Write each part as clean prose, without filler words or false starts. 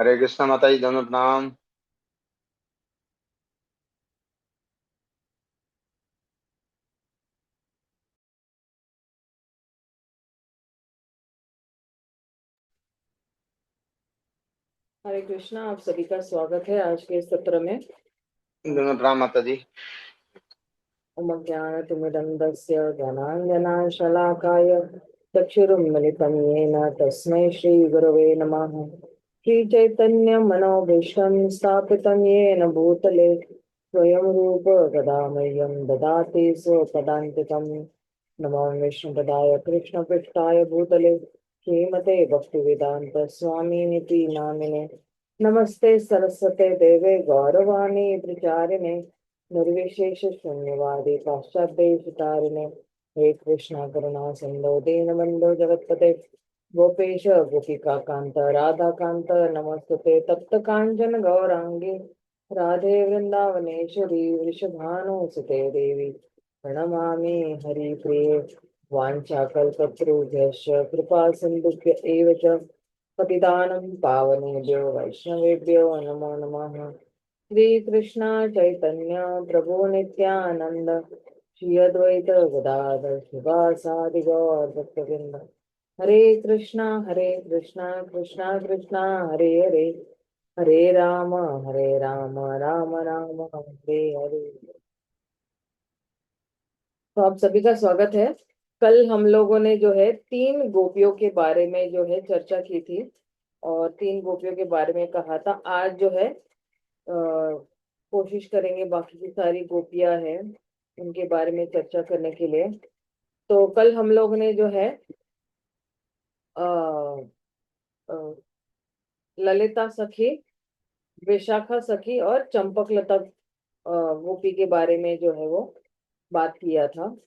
हरे कृष्णा माता जी, दोनों प्रणाम। हरे कृष्णा। आप सभी का स्वागत है आज के इस सत्र में। दोनों प्रणाम माता जी। ओम ज्ञानतिमिरन्धस्य ज्ञानाञ्जनशलाकाय चक्षुरुन्मिलितं येन तस्मै श्रीगुरवे नमः। श्रीचैतन्यमनोभीष्टं स्थापितं येन भूतले स्वयं रूप कदा मह्यं ददाति स्वपदान्तिकं। नमो विष्णुपदाय कृष्णपृष्ठाय भूतले श्रीमते भक्तिवेदान्त स्वामिनिति नामिने। नमस्ते सरस्वते देवे गौरवाणी प्रचारिणे निर्विशेष शून्यवादी पाश्चात्यदेशतारिणे। हे कृष्णा करुणा सिंधु दीनबंधु जगत्पते गोपेश गोपिका कांत राधा कांत नमस्तुते तप्त कांचन गौरांगी राधे वृंदावनेश्वरी वृषभानुसुते देवी प्रणमामि हरिप्रिये। वाञ्छाकल्पतरुभ्यश्च कृपा सिन्धुभ्य एव च पतितानं पावनेभ्यो वैष्णवेभ्यो नमो नमः। श्री कृष्ण चैतन्य प्रभु नित्यानंद श्री अद्वैत गदाधर शिवासादि गौर भक्तवृंद। हरे कृष्णा कृष्णा कृष्णा हरे हरे हरे राम राम राम हरे हरे। तो आप सभी का स्वागत है। कल हम लोगों ने जो है तीन गोपियों के बारे में जो है चर्चा की थी और तीन गोपियों के बारे में कहा था। आज जो है कोशिश करेंगे बाकी की सारी गोपियां हैं उनके बारे में चर्चा करने के लिए। तो कल हम लोग ने जो है आ, ललिता सखी, विशाखा सखी और चंपकलता गोपी के बारे में जो है वो बात किया था।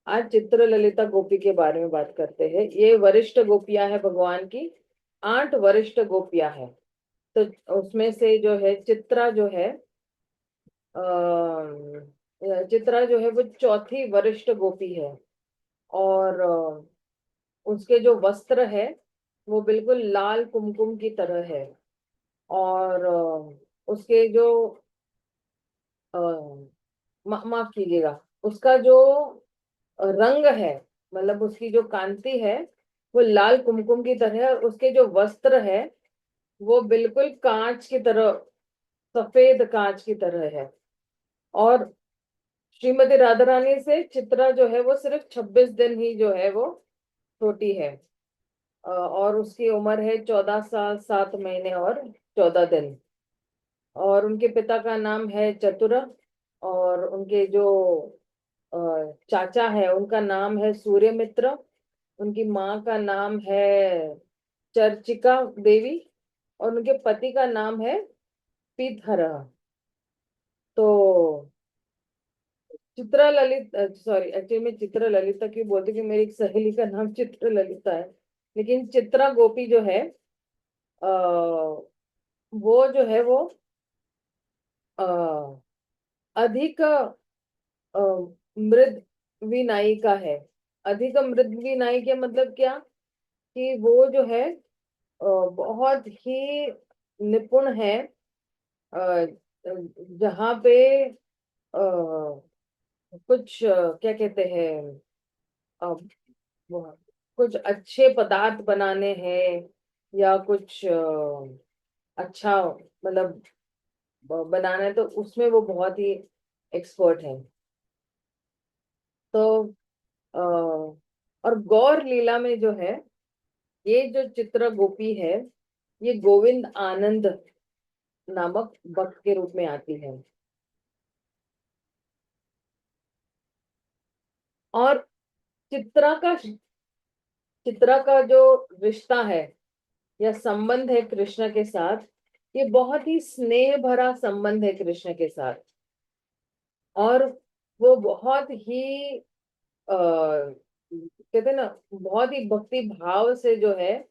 आज चित्र ललिता गोपी के बारे में बात करते हैं। ये वरिष्ठ गोपियां हैं भगवान की, 8 वरिष्ठ गोपियां हैं। तो उसमें से जो है चित्रा जो है चित्रा जो है वो चौथी वरिष्ठ गोपी है। और उसके जो वस्त्र है वो बिल्कुल लाल कुमकुम की तरह है। और उसके जो अ, माफ कीजिएगा, उसका जो रंग है, मतलब उसकी जो कांति है वो लाल कुमकुम की तरह है। और उसके जो वस्त्र है वो बिल्कुल कांच की तरह, सफेद कांच की तरह है। और श्रीमती राधा रानी से चित्रा जो है वो सिर्फ 26 दिन ही जो है वो छोटी है। और उसकी उम्र है 14 साल 7 महीने और 14 दिन। और उनके पिता का नाम है चतुर। और उनके जो चाचा है उनका नाम है सूर्यमित्र। उनकी माँ का नाम है चर्चिका देवी। और उनके पति का नाम है पीतहरा। तो चित्रा ललित, सॉरी, एक्चुअली मैं चित्र ललिता क्यों बोलती हूँ कि मेरी एक सहेली का नाम चित्र ललिता है। लेकिन चित्रा गोपी जो है आ, वो जो है वो आ, अधिक मृद विनायिका है। अधिक मृद विनायिका मतलब क्या, कि वो जो है बहुत ही निपुण है। अ, जहाँ पे कुछ क्या कहते हैं, अ, वो- कुछ अच्छे पदार्थ बनाने हैं या कुछ अच्छा, मतलब बनाना है तो उसमें वो बहुत ही एक्सपर्ट है। तो और गौर लीला में जो है ये जो चित्र गोपी है ये गोविंद आनंद नामक भक्त के रूप में आती है। और चित्रा का चित्रा का जो रिश्ता है या संबंध है कृष्ण के साथ, ये बहुत ही स्नेह भरा संबंध है कृष्ण के साथ। और वो बहुत ही कहते हैं ना, बहुत ही भक्ति भाव से जो है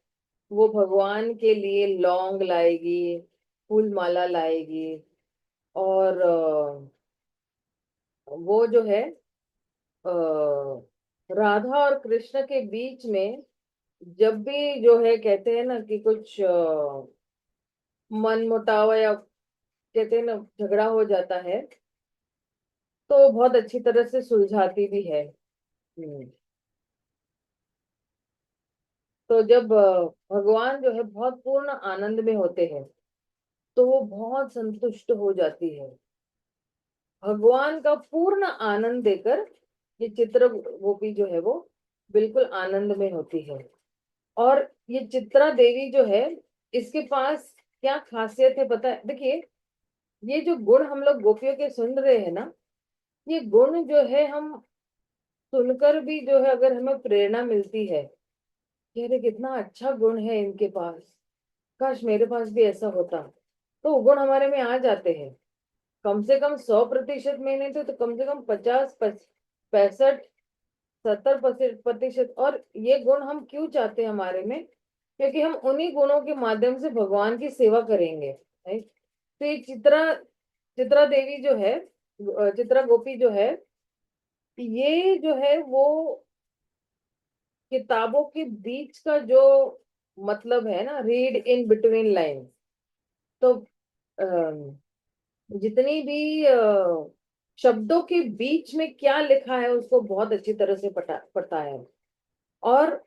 वो भगवान के लिए लौंग लाएगी, फूल माला लाएगी। और वो जो है राधा और कृष्ण के बीच में जब भी जो है कहते हैं ना कि कुछ मन मुटाव या कहते हैं ना झगड़ा हो जाता है, तो बहुत अच्छी तरह से सुलझाती भी है। तो जब भगवान जो है बहुत पूर्ण आनंद में होते हैं, तो वो बहुत संतुष्ट हो जाती है। भगवान का पूर्ण आनंद देकर ये चित्र गोपी जो है वो बिल्कुल आनंद में होती है। और ये चित्रा देवी जो है, इसके पास क्या खासियत है पता है? देखिए, ये जो गुण हम लोग गोपियों के सुन रहे हैं ना, ये गुण जो है हम सुनकर भी जो है अगर हमें प्रेरणा मिलती है कि अरे कितना अच्छा गुण है इनके पास, काश मेरे पास भी ऐसा होता, तो वो गुण हमारे में आ जाते हैं। कम से कम 100% में नहीं तो कम से कम 50, 65, 70% और ये गुण हम क्यों चाहते हैं हमारे में? क्योंकि हम उन्हीं गुणों के माध्यम से भगवान की सेवा करेंगे, राइट? तो ये चित्रा चित्रा देवी जो है, चित्रा गोपी जो है, ये जो है वो किताबों के बीच का जो मतलब है ना, रीड इन बिटवीन लाइन, तो जितनी भी शब्दों के बीच में क्या लिखा है उसको बहुत अच्छी तरह से पता है। और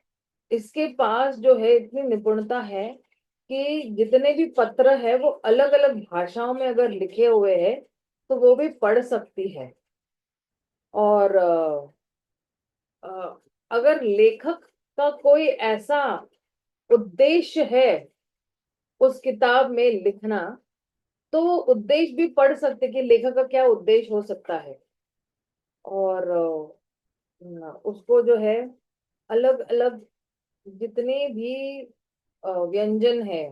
इसके पास जो है इतनी निपुणता है कि जितने भी पत्र है वो अलग अलग भाषाओं में अगर लिखे हुए हैं तो वो भी पढ़ सकती है। और अगर लेखक का कोई ऐसा उद्देश्य है उस किताब में लिखना, तो वो उद्देश्य भी पढ़ सकते कि लेखक का क्या उद्देश्य हो सकता है। और उसको जो है अलग अलग जितने भी व्यंजन है,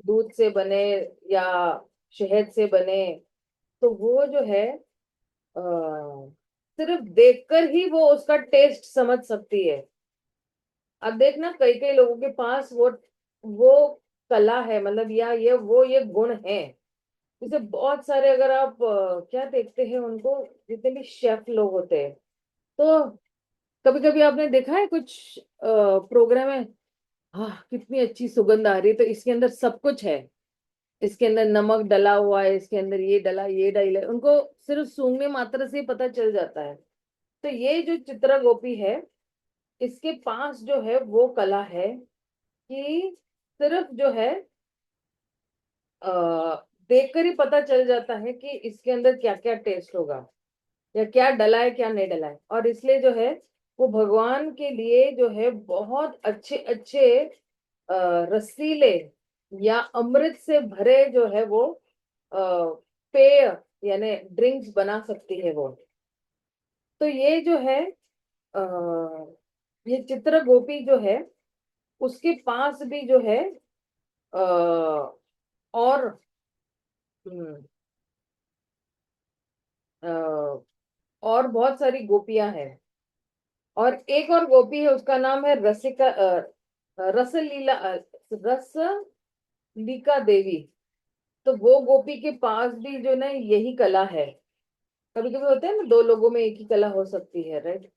दूध से बने या शहद से बने, तो वो जो है सिर्फ देखकर ही वो उसका टेस्ट समझ सकती है। अब देखना, कई कई लोगों के पास वो कला है, मतलब या ये गुण है। जैसे बहुत सारे अगर आप क्या देखते हैं उनको, जितने भी शेफ लोग होते हैं, तो कभी कभी आपने देखा है कुछ प्रोग्राम है, हाँ कितनी अच्छी सुगंध आ रही है, तो इसके अंदर सब कुछ है। इसके अंदर नमक डला हुआ है, इसके अंदर ये डला, ये डला, उनको सिर्फ सूंघने मात्र से ही पता चल जाता है। तो ये जो चित्रा गोपी है, इसके पास जो है वो कला है कि सिर्फ जो है आ, देखकर ही पता चल जाता है कि इसके अंदर क्या क्या टेस्ट होगा, या क्या डला है क्या नहीं डला है। और इसलिए जो है वो भगवान के लिए जो है बहुत अच्छे अच्छे रसीले या अमृत से भरे जो है वो अ, पेय यानी ड्रिंक्स बना सकती है वो। तो ये जो है आ, ये चित्र गोपी जो है, उसके पास भी जो है और हम्म, अ, और बहुत सारी गोपियां हैं। और एक और गोपी है, उसका नाम है रसिका रसलीला रसलिका देवी। तो वो गोपी के पास भी जो ना यही कला है। कभी कभी होता है ना, दो लोगों में एक ही कला हो सकती है, राइट?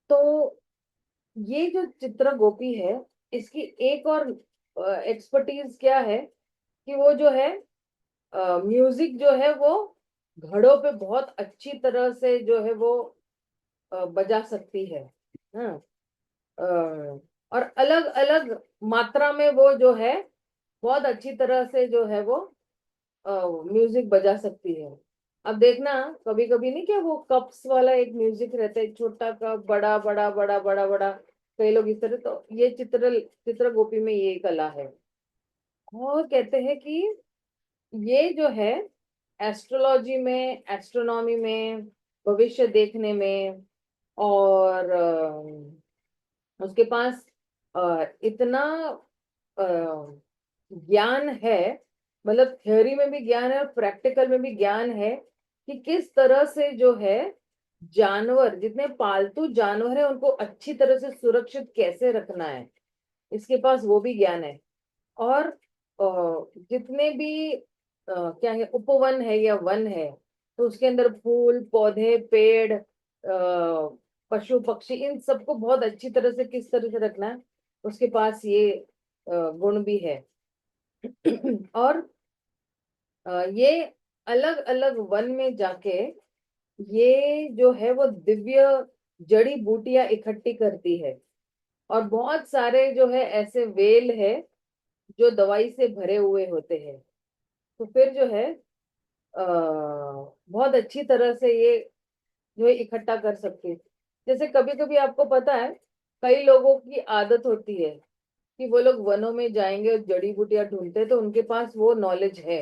तो ये जो चित्रा गोपी है, इसकी एक और एक्सपर्टीज क्या है कि वो जो है म्यूजिक जो है वो घड़ों पे बहुत अच्छी तरह से जो है वो बजा सकती है। हाँ, अ, और अलग अलग मात्रा में वो जो है बहुत अच्छी तरह से जो है वो म्यूजिक बजा सकती है। अब देखना, कभी कभी नहीं क्या वो कप्स वाला एक म्यूजिक रहता है, छोटा कप, बड़ा बड़ा बड़ा बड़ा बड़ा, कई लोग इस तरह, तो ये चित्र गोपी में ये कला है। और कहते हैं कि ये जो है एस्ट्रोलॉजी में, एस्ट्रोनॉमी में, भविष्य देखने में, और उसके पास इतना अ, ज्ञान है, मतलब थ्योरी में भी ज्ञान है और प्रैक्टिकल में भी ज्ञान है कि किस तरह से जो है जानवर, जितने पालतू जानवर है उनको अच्छी तरह से सुरक्षित कैसे रखना है, इसके पास वो भी ज्ञान है। और जितने भी क्या है, उपवन है या वन है, तो उसके अंदर फूल पौधे पेड़ पशु पक्षी, इन सबको बहुत अच्छी तरह से किस तरह से रखना है, उसके पास ये गुण भी है। और ये अलग अलग वन में जाके ये जो है वो दिव्य जड़ी बूटियां इकट्ठी करती है। और बहुत सारे जो है ऐसे वेल है जो दवाई से भरे हुए होते हैं। तो फिर जो है बहुत अच्छी तरह से ये जो है इकट्ठा कर सकते हैं। जैसे कभी कभी आपको पता है, कई लोगों की आदत होती है कि वो लोग वनों में जाएंगे और जड़ी बूटियां ढूंढते हैं, तो उनके पास वो नॉलेज है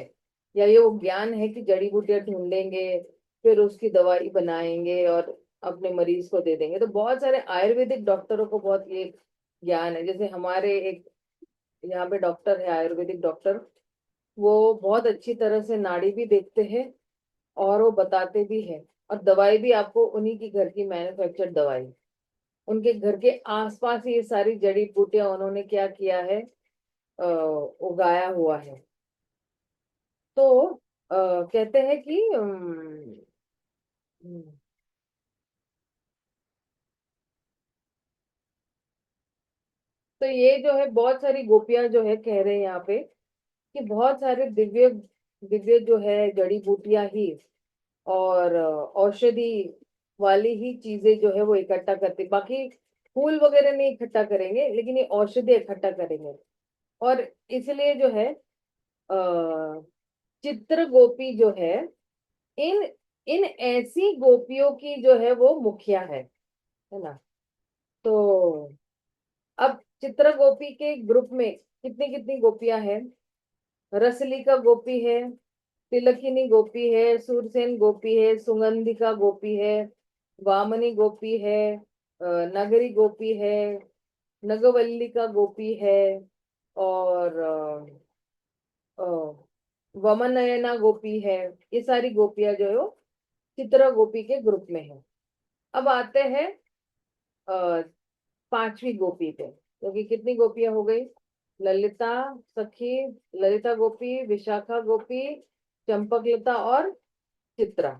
या ये वो ज्ञान है कि जड़ी बूटियां ढूंढेंगे, फिर उसकी दवाई बनाएंगे और अपने मरीज को दे देंगे। तो बहुत सारे आयुर्वेदिक डॉक्टरों को बहुत ये ज्ञान है। जैसे हमारे एक यहाँ पे डॉक्टर है, आयुर्वेदिक डॉक्टर, वो बहुत अच्छी तरह से नाड़ी भी देखते हैं और वो बताते भी हैं। और दवाई भी आपको उन्हीं की घर की मैन्युफैक्चर्ड दवाई, उनके घर के आसपास ही ये सारी जड़ी बूटियां उन्होंने क्या किया है, उगाया हुआ है। तो कहते हैं कि तो ये जो है बहुत सारी गोपियां जो है कह रहे हैं यहाँ पे कि बहुत सारे दिव्य दिव्य जो है जड़ी बूटियां ही और औषधि वाली ही चीजें जो है वो इकट्ठा करती, बाकी फूल वगैरह नहीं इकट्ठा करेंगे, लेकिन ये औषधि इकट्ठा करेंगे। और इसलिए जो है चित्र गोपी जो इन इन ऐसी गोपियों की जो है वो मुखिया है ना। तो अब चित्र गोपी के ग्रुप में कितनी कितनी गोपियां हैं? रसलिका गोपी है, तिलकिनी गोपी है, सूरसेन गोपी है, सुगंधिका गोपी है, वामनी गोपी है, नगरी गोपी है, नगवल्लिका गोपी है, और अ, वमनयना गोपी है। ये सारी गोपियां जो है वो चित्रा गोपी के ग्रुप में है। अब आते हैं अ, पांचवी गोपी पे, क्योंकि कितनी गोपियां हो गई? ललिता सखी, ललिता गोपी, विशाखा गोपी, चंपकलता और चित्रा।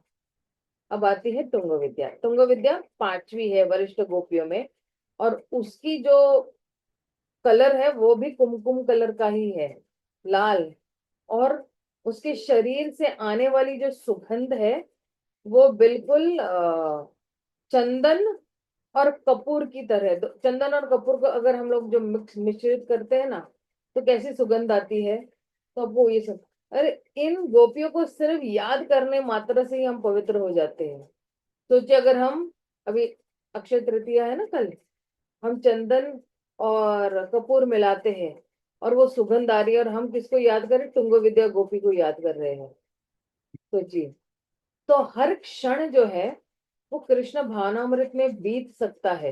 अब आती है तुंग विद्या। तुंग विद्या पांचवी है वरिष्ठ गोपियों में, और उसकी जो कलर है वो भी कुमकुम कलर का ही है, लाल। और उसके शरीर से आने वाली जो सुगंध है वो बिल्कुल चंदन और कपूर की तरह। चंदन और कपूर को अगर हम लोग जो मिश्रित करते हैं ना, तो कैसी सुगंध आती है। तो अब वो ये सब, अरे इन गोपियों को सिर्फ याद करने मात्र से ही हम पवित्र हो जाते हैं। सोचिए, अगर हम अभी अक्षय तृतीया है ना कल, हम चंदन और कपूर मिलाते हैं और वो सुगंध आ रही है, और हम किसको याद करें? तुंग विद्या गोपी को याद कर रहे हैं। सोचिए। तो हर क्षण जो है वो कृष्ण भावनामृत में बीत सकता है।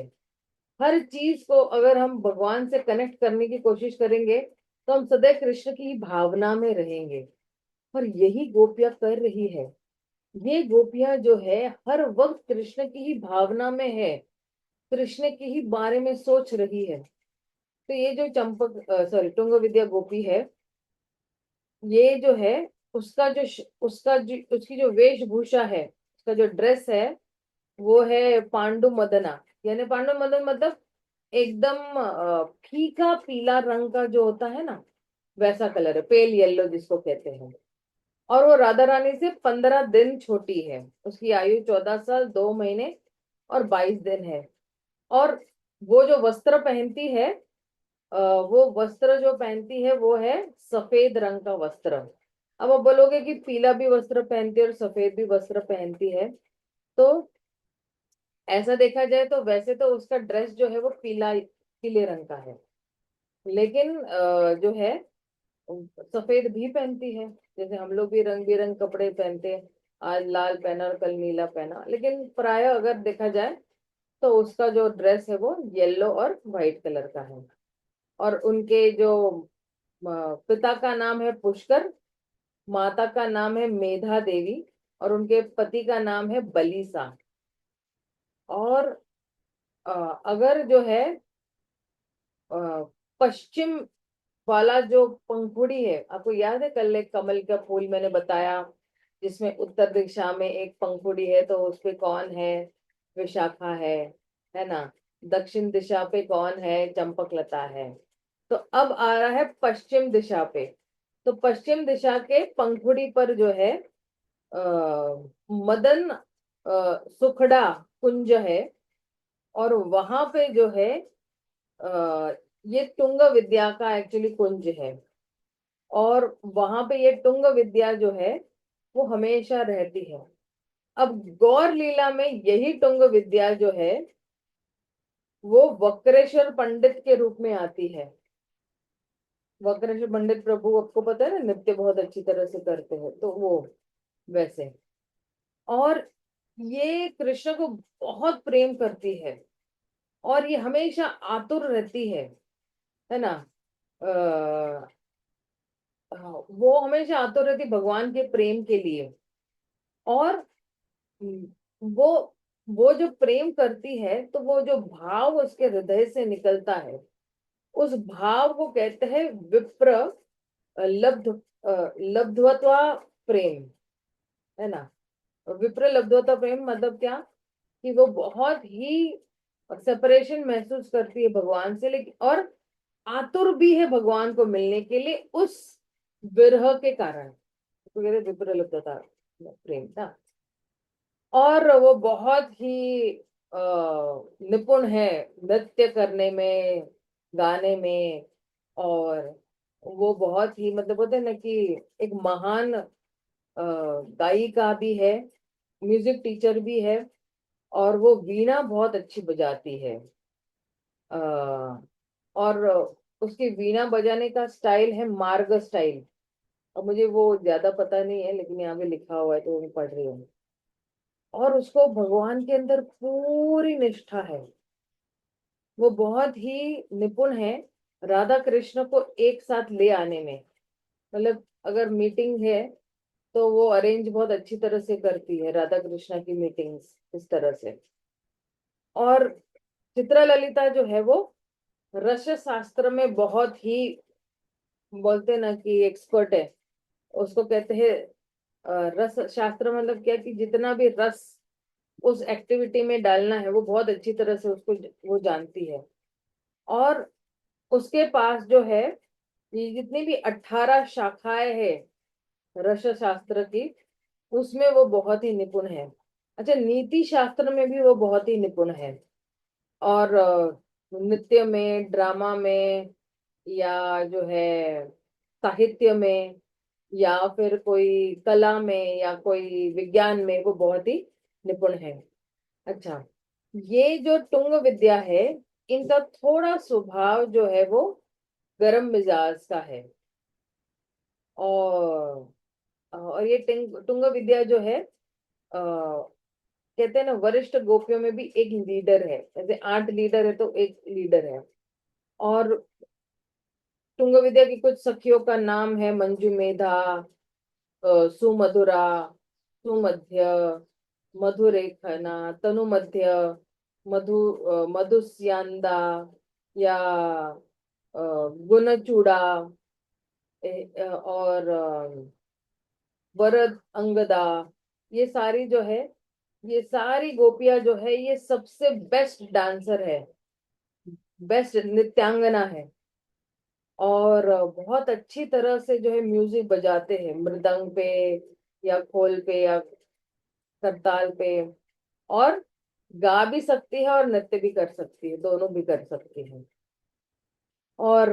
हर चीज को अगर हम भगवान से कनेक्ट करने की कोशिश करेंगे तो हम सदैव कृष्ण की भावना में रहेंगे। और यही गोपियां कर रही है। ये गोपियां जो है हर वक्त कृष्ण की ही भावना में है, कृष्ण के ही बारे में सोच रही है। तो ये जो चंपक सॉरी तुंग विद्या गोपी है, ये जो है उसकी जो वेशभूषा है, उसका जो ड्रेस है, वो है पांडु मदना। यानी पांडु मदन मतलब एकदम फीका पीला रंग का जो होता है ना, वैसा कलर है, पेल येलो जिसको कहते हैं। और वो राधा रानी से 15 दिन छोटी है। उसकी आयु 14 साल 2 महीने और 22 दिन है। और वो जो वस्त्र पहनती है, वो वस्त्र जो पहनती है वो है सफेद रंग का वस्त्र। अब आप बोलोगे कि पीला भी वस्त्र पहनती है और सफेद भी वस्त्र पहनती है, तो ऐसा देखा जाए तो वैसे तो उसका ड्रेस जो है वो पीले रंग का है, लेकिन जो है सफेद भी पहनती है। जैसे हम लोग भी रंग बिरंग कपड़े पहनते हैं, आज लाल पहना और कल नीला पहना, लेकिन प्राय अगर देखा जाए तो उसका जो ड्रेस है वो येलो और व्हाइट कलर का है। और उनके जो पिता का नाम है पुष्कर, माता का नाम है मेधा देवी, और उनके पति का नाम है बलीसा। और अ, अगर जो है अ, पश्चिम वाला जो पंखुड़ी है, आपको याद है कल एक कमल का फूल मैंने बताया जिसमें उत्तर दिशा में एक पंखुड़ी है, तो उस पे कौन है? विशाखा है ना। दक्षिण दिशा पे कौन है? चंपकलता है। तो अब आ रहा है पश्चिम दिशा पे। तो पश्चिम दिशा के पंखुड़ी पर जो है मदन सुखड़ा कुंज है, और वहां पे जो है ये तुंग विद्या का एक्चुअली कुंज है। और वहां पे ये तुंग विद्या जो है वो हमेशा रहती है। अब गौर लीला में यही तुंग विद्या जो है वो वक्रेश्वर पंडित के रूप में आती है। वक्रेश्वर पंडित प्रभु आपको पता है ना, नृत्य बहुत अच्छी तरह से करते हैं, तो वो वैसे। और ये कृष्ण को बहुत प्रेम करती है, और ये हमेशा आतुर रहती है ना। आ, वो हमेशा आतुर रहती भगवान के प्रेम के लिए। और वो वो जो प्रेम करती है, तो वो जो भाव उसके हृदय से निकलता है, उस भाव को कहते हैं विप्र लब्ध लब्धवत्वा प्रेम, है ना। विप्र लब्धवत्वा प्रेम मतलब क्या, कि वो बहुत ही सेपरेशन महसूस करती है भगवान से, लेकिन और आतुर भी है भगवान को मिलने के लिए उस विरह के कारण, तो कहते विप्र लब्धवत्ता प्रेम था। और वो बहुत ही निपुण है नृत्य करने में, गाने में। और वो बहुत ही मतलब बोलते हैं ना कि एक महान गायिका भी है, म्यूजिक टीचर भी है, और वो वीणा बहुत अच्छी बजाती है। आ, और उसकी वीणा बजाने का स्टाइल है मार्ग स्टाइल। अब मुझे वो ज्यादा पता नहीं है, लेकिन यहाँ पे लिखा हुआ है तो मैं पढ़ रही हूँ। और उसको भगवान के अंदर पूरी निष्ठा है, वो बहुत ही निपुण है राधा कृष्ण को एक साथ ले आने में। मतलब अगर मीटिंग है तो वो अरेंज बहुत अच्छी तरह से करती है, राधा कृष्ण की मीटिंग्स इस तरह से। और चित्रा ललिता जो है वो रस शास्त्र में बहुत ही बोलते हैं ना कि एक्सपर्ट है। उसको कहते हैं रस शास्त्र मतलब क्या, कि जितना भी रस उस एक्टिविटी में डालना है वो बहुत अच्छी तरह से उसको वो जानती है। और उसके पास जो है ये जितनी भी 18 शाखाएं हैं रस शास्त्र की, उसमें वो बहुत ही निपुण है। अच्छा, नीति शास्त्र में भी वो बहुत ही निपुण है। और नृत्य में, ड्रामा में, या जो है साहित्य में, या फिर कोई कला में, या कोई विज्ञान में वो बहुत ही निपुण है। अच्छा, ये जो टुंग विद्या है, इनका थोड़ा स्वभाव जो है वो गर्म मिजाज का है। और ये टुंग विद्या जो है कहते हैं ना, वरिष्ठ गोपियों में भी एक लीडर है, जैसे 8 लीडर है तो एक लीडर है। और तुंग विद्या की कुछ सखियों का नाम है मंजू मेधा, सुमधुरा, सुमध्य, मधुरेखना, तनुमध्य, मधुस्यांदा, या गुणचूड़ा, और वरद अंगदा। ये सारी जो है, ये सारी गोपियां जो है ये सबसे बेस्ट डांसर है, बेस्ट नृत्यांगना है। और बहुत अच्छी तरह से जो है म्यूजिक बजाते हैं मृदंग पे, या खोल पे, या करताल पे। और गा भी सकती है और नृत्य भी कर सकती है, दोनों भी कर सकती है। और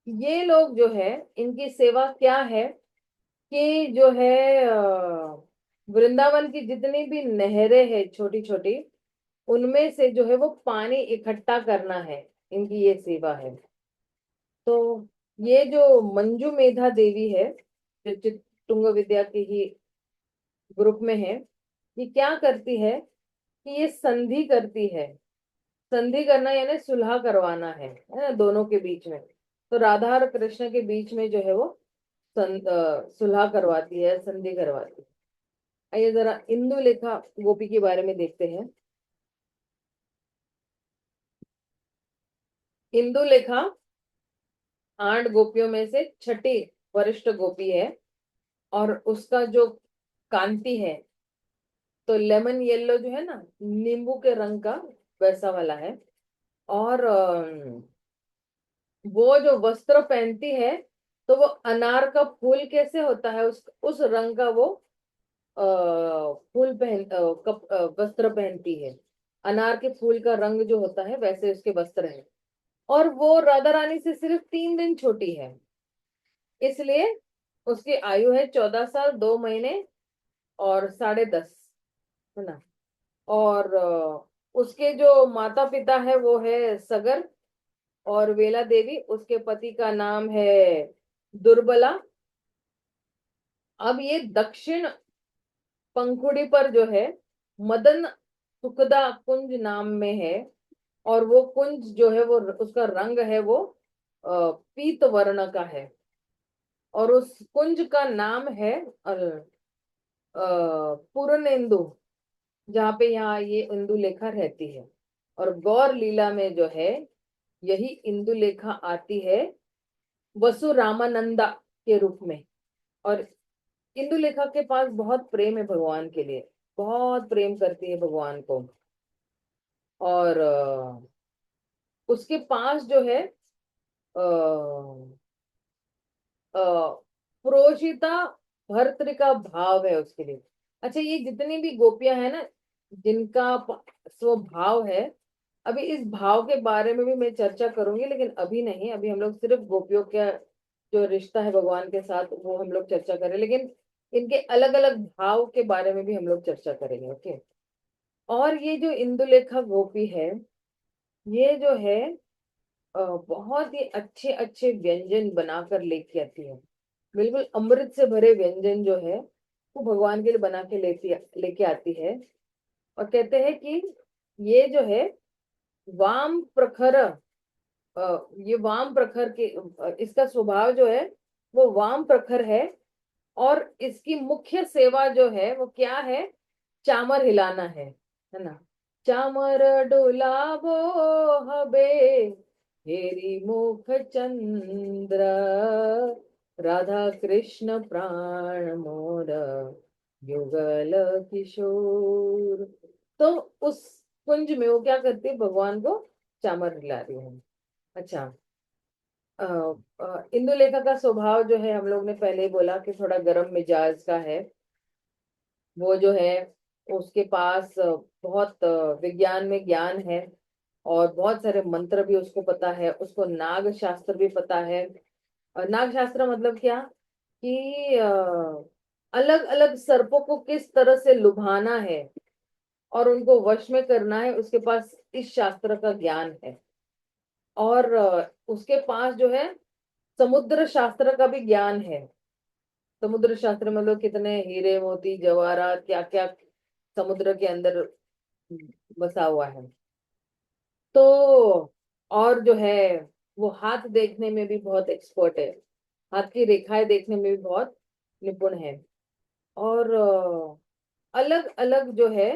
ये लोग जो है, इनकी सेवा क्या है, कि जो है वृंदावन की जितनी भी नहरें हैं छोटी छोटी, उनमें से जो है वो पानी इकट्ठा करना है, इनकी ये सेवा है। तो ये जो मंजू मेधा देवी है, जो तुंग विद्या की ही ग्रुप में है, ये क्या करती है, कि ये संधि करती है। संधि करना यानी सुलह करवाना है ना, दोनों के बीच में। तो राधा और कृष्ण के बीच में जो है वो सुलह करवाती है, संधि करवाती है। आइए जरा इंदु लेखा गोपी के बारे में देखते हैं। इंदु लेखा 8 गोपियों में से छठी वरिष्ठ गोपी है। और उसका जो कांति है, तो लेमन येलो जो है ना, नींबू के रंग का, वैसा वाला है। और वो जो वस्त्र पहनती है, तो वो अनार का फूल कैसे होता है, उस रंग का वो फूल वस्त्र पहनती है। अनार के फूल का रंग जो होता है वैसे उसके वस्त्र है। और वो राधा रानी से सिर्फ 3 दिन छोटी है, इसलिए उसकी आयु है 14 साल 2 महीने और 10.5, है ना। और उसके जो माता पिता है वो है सगर और वेला देवी। उसके पति का नाम है दुर्बला। अब ये दक्षिण पंखुड़ी पर जो है मदन सुखदा कुंज नाम में है। और वो कुंज जो है वो उसका रंग है वो पीत वर्ण का है। और उस कुंज का नाम है पूर्णेंदु, जहाँ पे यहाँ ये इंदुलेखा रहती है। और गौर लीला में जो है यही इंदुलेखा आती है वसु रामानंदा के रूप में। और इंदुलेखा के पास बहुत प्रेम है भगवान के लिए, बहुत प्रेम करती है भगवान को। और उसके पास जो है प्रोषिता भर्तृका भाव है उसके लिए। अच्छा, ये जितनी भी गोपियां है ना, जिनका स्वभाव है, अभी इस भाव के बारे में भी मैं चर्चा करूंगी, लेकिन अभी नहीं। अभी हम लोग सिर्फ गोपियों का जो रिश्ता है भगवान के साथ वो हम लोग चर्चा करें, लेकिन इनके अलग अलग भाव के बारे में भी हम लोग चर्चा करेंगे। ओके। और ये जो इंदुलेखा गोपी है, ये जो है बहुत ही अच्छे अच्छे व्यंजन बनाकर लेके आती है। बिल्कुल अमृत से भरे व्यंजन जो है वो भगवान के लिए बना के लेके आती है। और कहते हैं कि ये जो है वाम प्रखर, ये वाम प्रखर के इसका स्वभाव जो है वो वाम प्रखर है। और इसकी मुख्य सेवा जो है वो क्या है, चामर हिलाना है ना। चामर डोलाबो हबे हेरी मुख चंद्र, राधा कृष्ण प्राण मोर युगल किशोर। तो उस कुंज में वो क्या करती है, भगवान को चामर हिला रही है। अच्छा, इंदुलेखा का स्वभाव जो है हम लोग ने पहले ही बोला कि थोड़ा गर्म मिजाज का है। वो जो है उसके पास बहुत विज्ञान में ज्ञान है। और बहुत सारे मंत्र भी उसको पता है, उसको नाग शास्त्र भी पता है। और नाग शास्त्र मतलब क्या, कि अलग अलग सर्पों को किस तरह से लुभाना है और उनको वश में करना है, उसके पास इस शास्त्र का ज्ञान है। और उसके पास जो है समुद्र शास्त्र का भी ज्ञान है। समुद्र शास्त्र मतलब कितने हीरे मोती जवाहरात क्या क्या समुद्र के अंदर बसा हुआ है। तो और जो है वो हाथ देखने में भी बहुत एक्सपर्ट है, हाथ की रेखाएं देखने में भी बहुत निपुण है। और अलग अलग जो है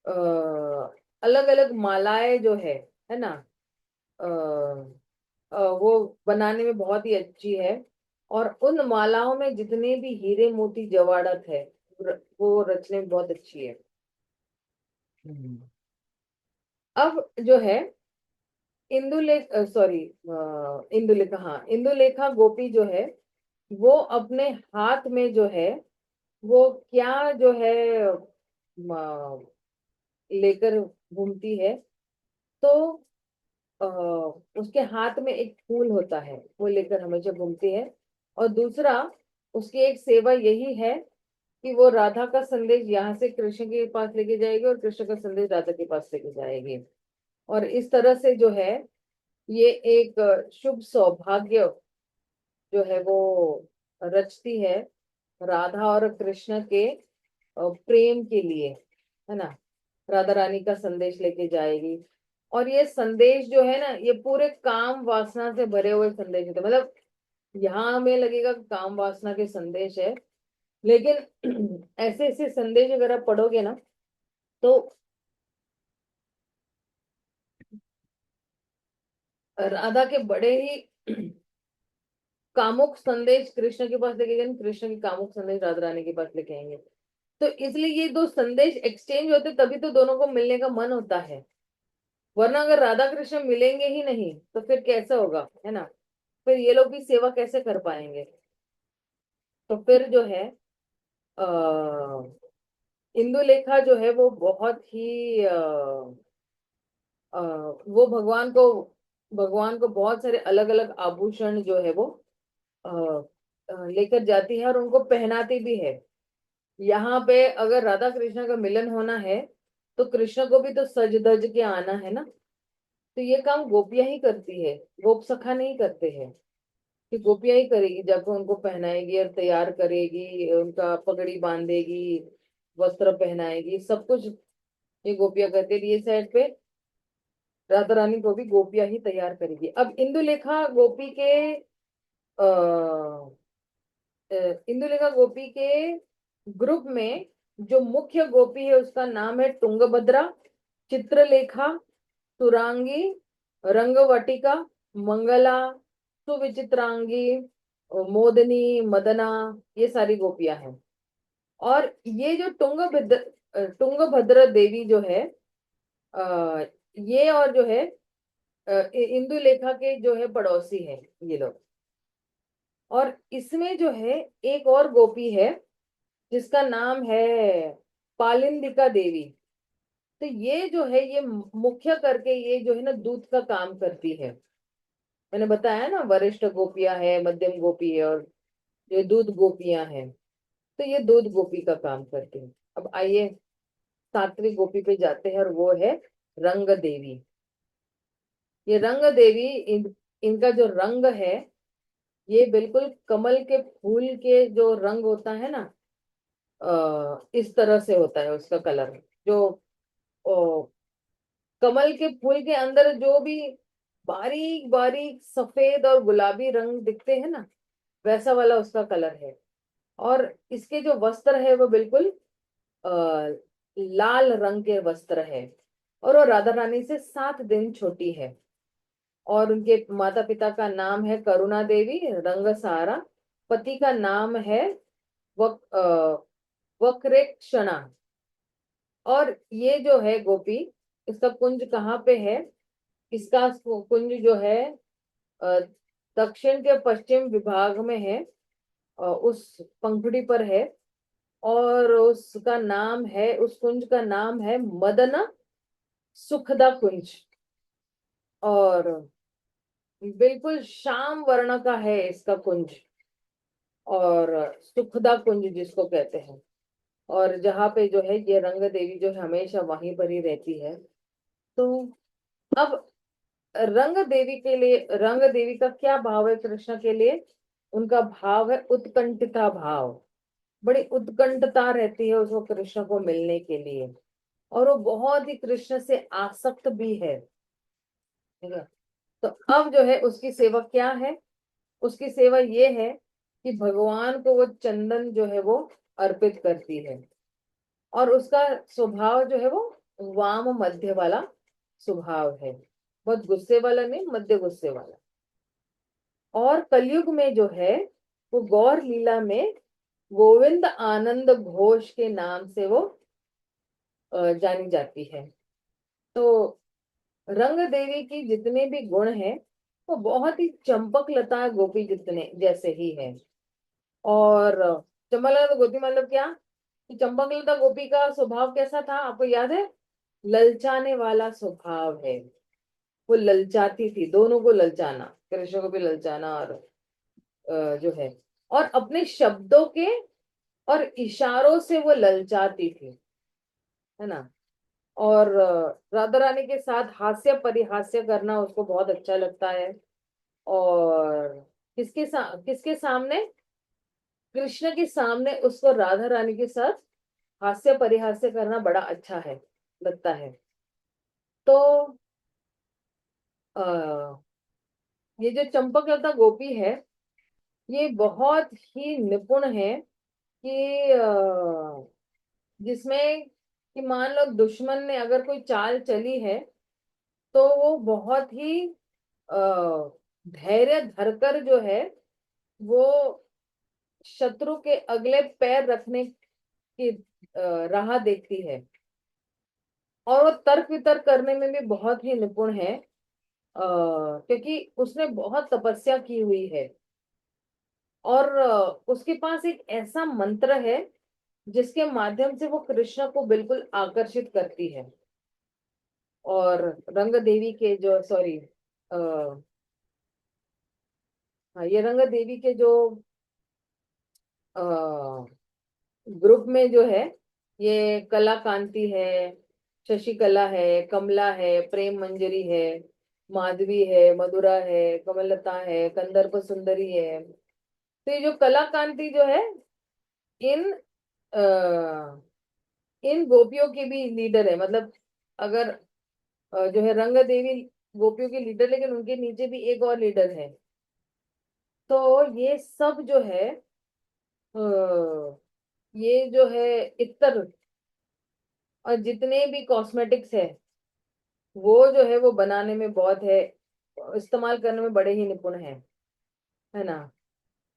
अलग अलग मालाएं जो है ना, अ, वो बनाने में बहुत ही अच्छी है। और उन मालाओं में जितने भी हीरे मोती जवाहरात है वो रचने में बहुत अच्छी है। हम्म। अब जो है सॉरी, इंदुलेखा, हाँ, इंदुलेखा गोपी जो है वो अपने हाथ में जो है वो क्या जो है लेकर घूमती है। तो अ, उसके हाथ में एक फूल होता है, वो लेकर हमेशा घूमती है। और दूसरा, उसकी एक सेवा यही है कि वो राधा का संदेश यहाँ से कृष्ण के पास लेके जाएगी और कृष्ण का संदेश राधा के पास लेके जाएगी। और इस तरह से जो है ये एक शुभ सौभाग्य जो है वो रचती है राधा और कृष्ण के प्रेम के लिए, है ना। राधा रानी का संदेश लेके जाएगी। और ये संदेश जो है ना ये पूरे काम वासना से भरे हुए संदेश होते हैं। मतलब यहाँ हमें लगेगा कि काम वासना के संदेश है, लेकिन ऐसे ऐसे संदेश अगर आप पढ़ोगे ना तो राधा के बड़े ही कामुक संदेश कृष्ण के पास लेके जाएंगे, कृष्ण के कामुक संदेश राधा रानी के पास लेके आएंगे। तो इसलिए ये दो संदेश एक्सचेंज होते तभी तो दोनों को मिलने का मन होता है। वरना अगर राधा कृष्ण मिलेंगे ही नहीं तो फिर कैसा होगा, है ना। फिर ये लोग भी सेवा कैसे कर पाएंगे? तो फिर जो है इंदुलेखा जो है वो बहुत ही वो भगवान को बहुत सारे अलग अलग आभूषण जो है वो अ, लेकर जाती है और उनको पहनाती भी है। यहाँ पे अगर राधा कृष्ण का मिलन होना है तो कृष्ण को भी तो सज धज के आना है ना। तो ये काम गोपियां ही करती है, गोप सखा नहीं करते हैं। कि गोपियां ही करेगी, जाकर उनको पहनाएगी और तैयार करेगी, उनका पगड़ी बांधेगी, वस्त्र पहनाएगी, सब कुछ ये गोपियां करती है। ये साइड पे राधा रानी को भी गोपियां ही तैयार करेगी। अब आ, इंदुलेखा गोपी के ग्रुप में जो मुख्य गोपी है उसका नाम है तुंगभद्रा, चित्रलेखा, तुरांगी, रंगवटिका, मंगला, सुविचित्रांगी, मोदनी, मदना, ये सारी गोपियां हैं। और ये जो तुंगभद्र देवी जो है आ, ये और जो है इंदुलेखा के जो है पड़ोसी है ये लोग। और इसमें जो है एक और गोपी है जिसका नाम है पालिंदिका देवी। तो ये जो है ये मुख्य करके ये जो है ना दूध का काम करती है। मैंने बताया ना, वरिष्ठ गोपियां है, मध्यम गोपी है और ये दूध गोपियां हैं। तो ये दूध गोपी का काम करती है। अब आइए सातवीं गोपी पे जाते हैं और वो है रंग देवी। ये रंग देवी इनका जो रंग है ये बिल्कुल कमल के फूल के जो रंग होता है ना, इस तरह से होता है उसका कलर। जो कमल के फूल के अंदर जो भी बारीक बारीक सफेद और गुलाबी रंग दिखते हैं ना, वैसा वाला उसका कलर है। और इसके जो वस्त्र है वो बिल्कुल आ, लाल रंग के वस्त्र है। और वो राधा रानी से 7 दिन छोटी है। और उनके माता पिता का नाम है करुणा देवी, रंगसारा। पति का नाम है वक्रेक्षणा। और ये जो है गोपी, इसका कुंज कहाँ पे है? इसका कुंज जो है अ, दक्षिण के पश्चिम विभाग में है, उस पंखुड़ी पर है। और उसका नाम है, उस कुंज का नाम है मदन सुखदा कुंज। और बिल्कुल श्याम वर्ण का है इसका कुंज, और सुखदा कुंज जिसको कहते हैं। और जहाँ पे जो है ये रंग देवी जो है हमेशा वहीं पर ही रहती है। तो अब रंग देवी का क्या भाव है कृष्ण के लिए? उनका भाव है उत्कंठिता भाव। बड़ी उत्कंठता रहती है उसको कृष्ण को मिलने के लिए। और वो बहुत ही कृष्ण से आसक्त भी है, ठीक है। तो अब जो है उसकी सेवा क्या है? उसकी सेवा ये है कि भगवान को वो चंदन जो है वो अर्पित करती है। और उसका स्वभाव जो है वो वाम मध्य वाला स्वभाव है, बहुत गुस्से वाला नहीं, मध्य गुस्से वाला। और कलयुग में जो है वो गौर लीला में गोविंद आनंद घोष के नाम से वो जानी जाती है। तो रंग देवी की जितने भी गुण हैं वो बहुत ही चंपक लता गोपी जितने जैसे ही है। और चंपक लता गोपी मतलब क्या? कि चंपक लता गोपी का स्वभाव कैसा था आपको याद है? ललचाने वाला स्वभाव है। वो ललचाती थी, दोनों को ललचाना, कृष्ण को भी ललचाना। और जो है और अपने शब्दों के और इशारों से वो ललचाती थी, है ना। और राधा रानी के साथ हास्य परिहास्य करना उसको बहुत अच्छा लगता है। और किसके सामने? कृष्ण के सामने उसको राधा रानी के साथ हास्य परिहास्य करना बड़ा अच्छा है, लगता है। तो आ, ये जो चंपकलता गोपी है ये बहुत ही निपुण है कि जिसमें कि मान लो दुश्मन ने अगर कोई चाल चली है तो वो बहुत ही अ, धैर्य धरकर जो है वो शत्रु के अगले पैर रखने की राह देखती है। और वो तर्क वितर्क करने में भी बहुत ही निपुण है। क्योंकि उसने बहुत तपस्या की हुई है, और उसके पास एक ऐसा मंत्र है जिसके माध्यम से वो कृष्ण को बिल्कुल आकर्षित करती है। और रंग देवी के जो, सॉरी, हाँ, ये रंग देवी के जो ग्रुप में जो है, ये कला कांति है, शशिकला है, कमला है, प्रेम मंजरी है, माधवी है, मधुरा है, कमलता है, कंदर्प सुंदरी है। तो ये जो कला कांति जो है, इन इन गोपियों की भी लीडर है। मतलब अगर जो है रंग देवी गोपियों की लीडर, लेकिन उनके नीचे भी एक और लीडर है। तो ये सब जो है, ये जो है इत्र और जितने भी कॉस्मेटिक्स है, वो जो है वो बनाने में बहुत है, इस्तेमाल करने में बड़े ही निपुण है ना।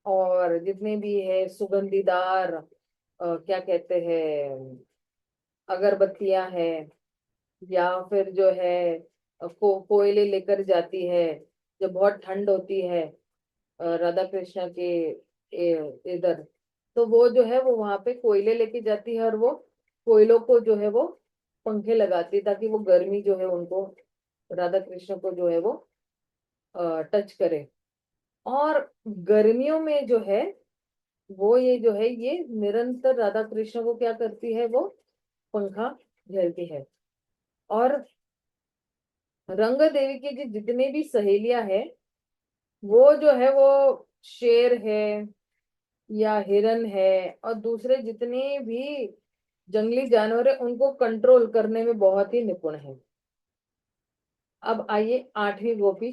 और जितने भी है सुगंधीदार, क्या कहते हैं, अगरबत्तियां हैं, या फिर जो है कोयले लेकर जाती है जब बहुत ठंड होती है, राधा कृष्ण के इधर। तो वो जो है वो वहां पे कोयले लेके जाती है, और वो कोयलों को जो है वो पंखे लगाती है, ताकि वो गर्मी जो है उनको, राधा कृष्ण को जो है वो टच करे। और गर्मियों में जो है वो, ये जो है ये निरंतर राधा कृष्ण को क्या करती है, वो पंखा झेलती है। और रंग देवी की जो जितने भी सहेलियां हैं, वो जो है वो शेर है या हिरन है, और दूसरे जितने भी जंगली जानवर है उनको कंट्रोल करने में बहुत ही निपुण है। अब आइए आठवीं गोपी,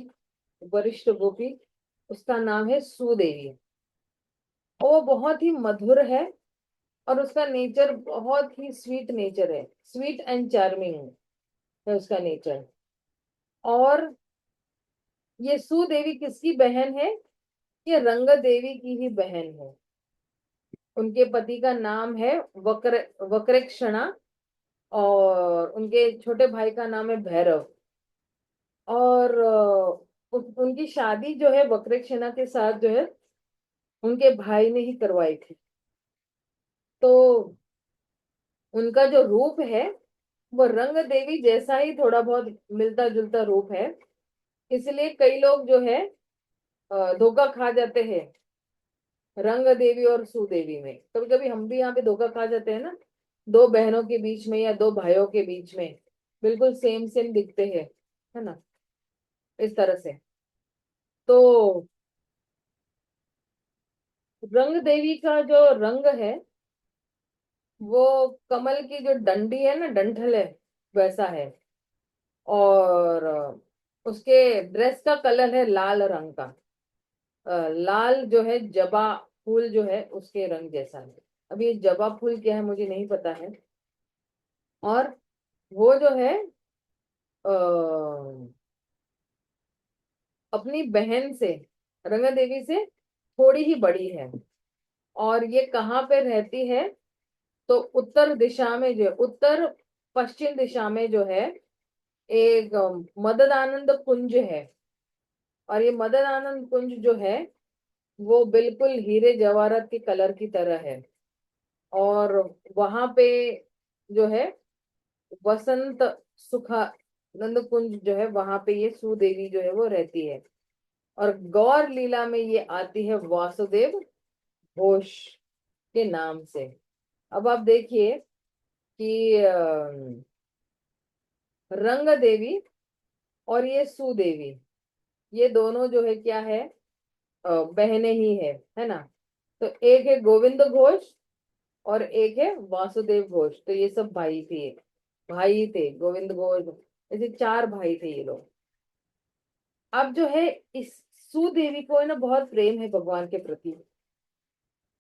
वरिष्ठ गोपी, उसका नाम है सुदेवी। वो बहुत ही मधुर है, और उसका नेचर बहुत ही स्वीट नेचर है, स्वीट एंड चार्मिंग है उसका नेचर। और ये सुदेवी किसकी बहन है? ये रंग देवी की ही बहन है। उनके पति का नाम है वक्रक्षणा, और उनके छोटे भाई का नाम है भैरव। और उनकी शादी जो है वक्रक्षणा के साथ जो है उनके भाई ने ही करवाई थी। तो उनका जो रूप है वो रंग देवी जैसा ही थोड़ा बहुत मिलता जुलता रूप है। इसलिए कई लोग जो है धोखा खा जाते हैं रंग देवी और सुदेवी में। कभी कभी हम भी यहाँ पे धोखा खा जाते हैं ना, दो बहनों के बीच में या दो भाइयों के बीच में बिल्कुल सेम सेम दिखते हैं, है ना, इस तरह से। तो रंग देवी का जो रंग है, वो कमल की जो डंडी है ना, डंठल है, वैसा है। और उसके ड्रेस का कलर है लाल रंग का। लाल जो है जबा फूल जो है उसके रंग जैसा है। अब ये जबा फूल क्या है मुझे नहीं पता है। और वो जो है अपनी बहन से, रंगा देवी से थोड़ी ही बड़ी है। और ये कहाँ पे रहती है? तो उत्तर दिशा में, जो उत्तर पश्चिम दिशा में जो है एक मदनानंद कुंज है। और ये मदनानंद कुंज जो है वो बिल्कुल हीरे जवाहरात के कलर की तरह है। और वहां पे जो है वसंत सुखा नंद कुंज जो है, वहां पे ये सुदेवी जो है वो रहती है। और गौर लीला में ये आती है वासुदेव घोष के नाम से। अब आप देखिए कि रंग देवी और ये सुदेवी, ये दोनों जो है क्या है, बहनें ही है ना। तो एक है गोविंद घोष और एक है वासुदेव घोष। तो ये सब भाई थे गोविंद घोष, ऐसे चार भाई थे ये लोग। अब जो है इस सुदेवी को है ना बहुत प्रेम है भगवान के प्रति।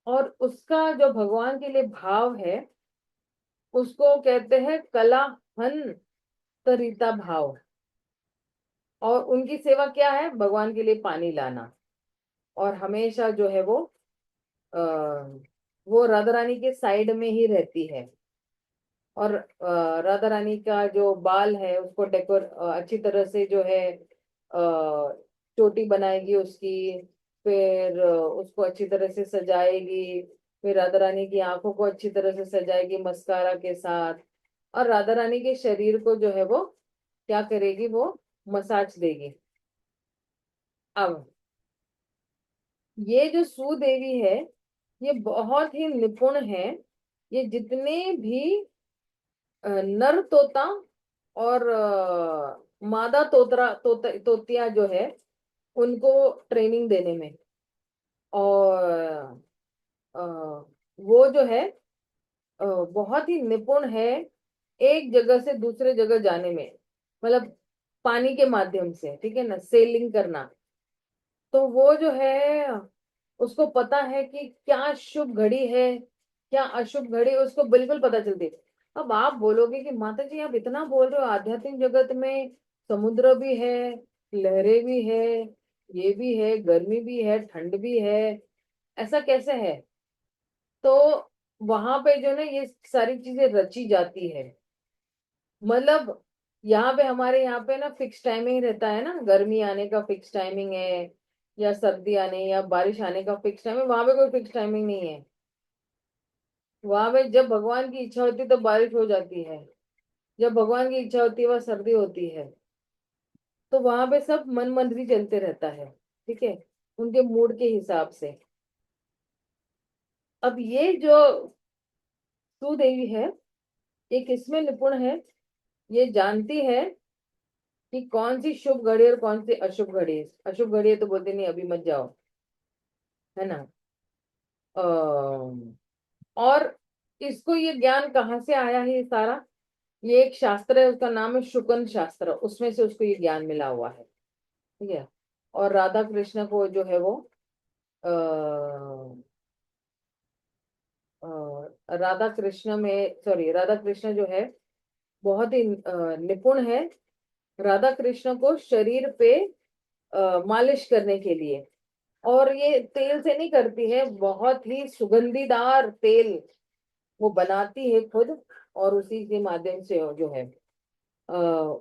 और उसका जो भगवान के लिए भाव है, उसको कहते हैं कला हन तरिता भाव। और उनकी सेवा क्या है? भगवान के लिए पानी लाना। और हमेशा जो है आ, वो राधा रानी के साइड में ही रहती है। और राधा रानी का जो बाल है उसको अच्छी तरह से जो है चोटी बनाएगी उसकी, फिर उसको अच्छी तरह से सजाएगी, फिर राधा रानी की आंखों को अच्छी तरह से सजाएगी मस्कारा के साथ, और राधा रानी के शरीर को जो है वो क्या करेगी, वो मसाज देगी। अब ये जो सुदेवी है, ये बहुत ही निपुण है। ये जितने भी नर तोता और मादा तोतिया जो है, उनको ट्रेनिंग देने में, और अ, वो जो है बहुत ही निपुण है एक जगह से दूसरे जगह जाने में, मतलब पानी के माध्यम से, ठीक है ना, सेलिंग करना। तो वो जो है, उसको पता है कि क्या शुभ घड़ी है, क्या अशुभ घड़ी, उसको बिल्कुल पता चलती है। अब आप बोलोगे कि माता जी आप इतना बोल रहे हो, आध्यात्मिक जगत में समुद्र भी है, लहरें भी है, ये भी है, गर्मी भी है, ठंड भी है, ऐसा कैसे है? तो वहां पे जो ना ये सारी चीजें रची जाती है। मतलब यहाँ पे, हमारे यहाँ पे ना फिक्स टाइमिंग रहता है ना, गर्मी आने का फिक्स टाइमिंग है, या सर्दी आने या बारिश आने का फिक्स टाइम है, वहां पे कोई फिक्स टाइमिंग नहीं है। वहां पे जब भगवान की इच्छा होती है तो बारिश हो जाती है, जब भगवान की इच्छा होती है वह सर्दी होती है। तो वहां पे सब मन मंत्री चलते रहता है, ठीक है, उनके मूड के हिसाब से। अब ये जो सुदेवी है, ये किसमें निपुण है? ये जानती है कि कौन सी शुभ घड़ी और कौन सी अशुभ घड़ी है। अशुभ घड़ी है तो बोलते नहीं अभी मत जाओ, है ना। और इसको ये ज्ञान कहाँ से आया है ये सारा? ये एक शास्त्र है, उसका नाम है शुकन शास्त्र, उसमें से उसको ये ज्ञान मिला हुआ है, ठीक है। और राधा कृष्ण को जो है वो आ, राधा कृष्ण में, सॉरी, राधा कृष्ण जो है बहुत ही निपुण है राधा कृष्ण को शरीर पे मालिश करने के लिए। और ये तेल से नहीं करती है, बहुत ही सुगंधीदार तेल वो बनाती है खुद, और उसी के माध्यम से जो है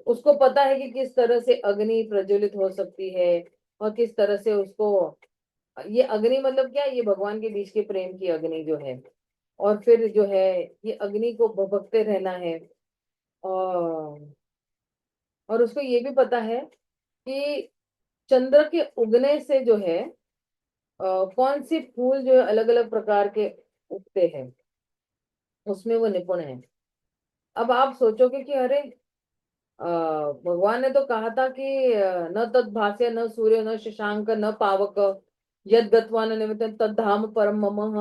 उसको पता है कि किस तरह से अग्नि प्रज्वलित हो सकती है, और किस तरह से उसको, ये अग्नि मतलब क्या, ये भगवान के बीच के प्रेम की अग्नि जो है, और फिर जो है ये अग्नि को भभकते रहना है। और उसको ये भी पता है कि चंद्र के उगने से जो है कौन से फूल जो है अलग अलग प्रकार के उगते हैं, उसमें वो निपुण है। अब आप सोचोगे कि अरे भगवान ने तो कहा था कि न तद भास्य न सूर्य न शशांक न पावक, यद गत्वा न निमित्त तद धाम परम मम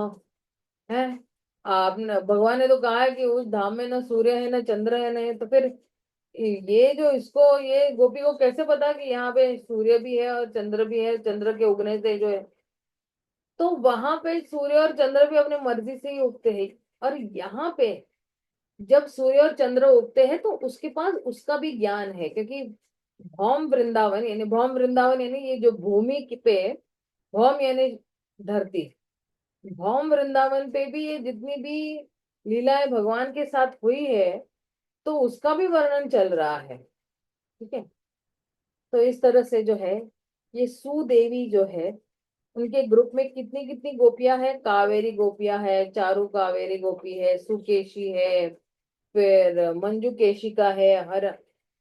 है। आपने, भगवान ने तो कहा है कि उस धाम में न सूर्य है न चंद्र है, न, तो फिर ये जो इसको, ये गोपी को कैसे पता कि यहाँ पे सूर्य भी है और चंद्र भी है, चंद्र के उगने से जो है। तो वहां पे सूर्य और चंद्र भी अपने मर्जी से ही उगते हैं। और यहाँ पे जब सूर्य और चंद्र उगते हैं तो उसके पास उसका भी ज्ञान है, क्योंकि भौम वृंदावन यानी ये जो भूमि पे, भौम यानी धरती, भौम वृंदावन पे भी ये जितनी भी लीलाएं भगवान के साथ हुई है, तो उसका भी वर्णन चल रहा है, ठीक है। तो इस तरह से जो है, ये सुदेवी जो है, उनके ग्रुप में कितनी कितनी गोपियां हैं, कावेरी गोपियां है, चारू कावेरी गोपी है, सुकेशी है, फिर मंजू केशिका है, हर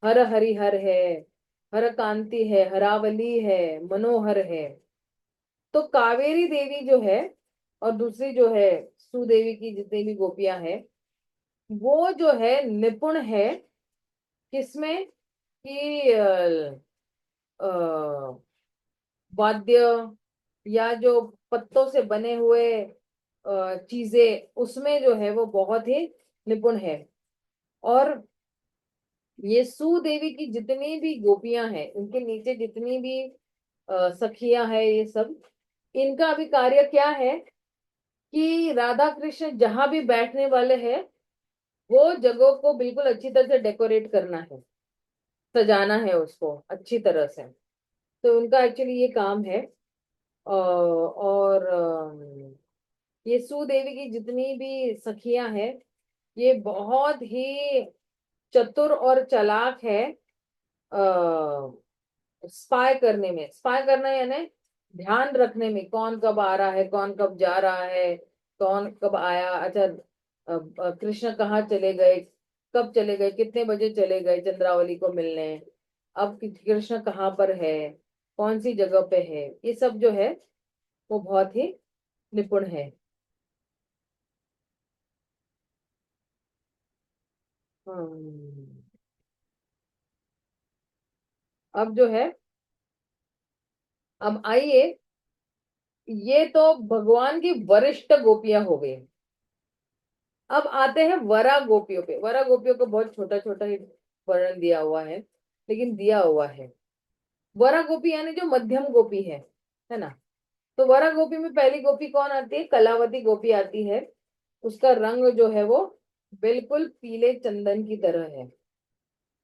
हर हरिहर है, हर कांति है, हरावली है, मनोहर है। तो कावेरी देवी जो है, और दूसरी जो है सुदेवी की जितनी भी गोपियां हैं, वो जो है निपुण है किसमें, कि अ, वाद्य, या जो पत्तों से बने हुए चीजें, उसमें जो है वो बहुत ही निपुण है। और ये सुदेवी की जितनी भी गोपियां हैं, उनके नीचे जितनी भी सखियां हैं, ये सब, इनका अभी कार्य क्या है कि राधा कृष्ण जहां भी बैठने वाले हैं, वो जगह को बिल्कुल अच्छी तरह से डेकोरेट करना है, सजाना है उसको अच्छी तरह से। तो उनका एक्चुअली ये काम है। और ये सुदेवी की जितनी भी सखियां हैं, ये बहुत ही चतुर और चालाक है। स्पाई करना यानी ध्यान रखने में, कौन कब आ रहा है, कौन कब जा रहा है, कौन कब आया। अच्छा, कृष्ण कहाँ चले गए, कब चले गए, कितने बजे चले गए चंद्रावली को मिलने, अब कृष्ण कहाँ पर है, कौन सी जगह पे है, ये सब जो है वो बहुत ही निपुण है। हम्म, अब जो है, अब आइए, ये तो भगवान की वरिष्ठ गोपियां हो गई। अब आते हैं वरा गोपियों पे। वरा गोपियों को बहुत छोटा छोटा ही वर्णन दिया हुआ है, लेकिन दिया हुआ है। वरा गोपी यानी जो मध्यम गोपी है ना। तो वरा गोपी में पहली गोपी कौन आती है? कलावती गोपी आती है। उसका रंग जो है वो बिल्कुल पीले चंदन की तरह है,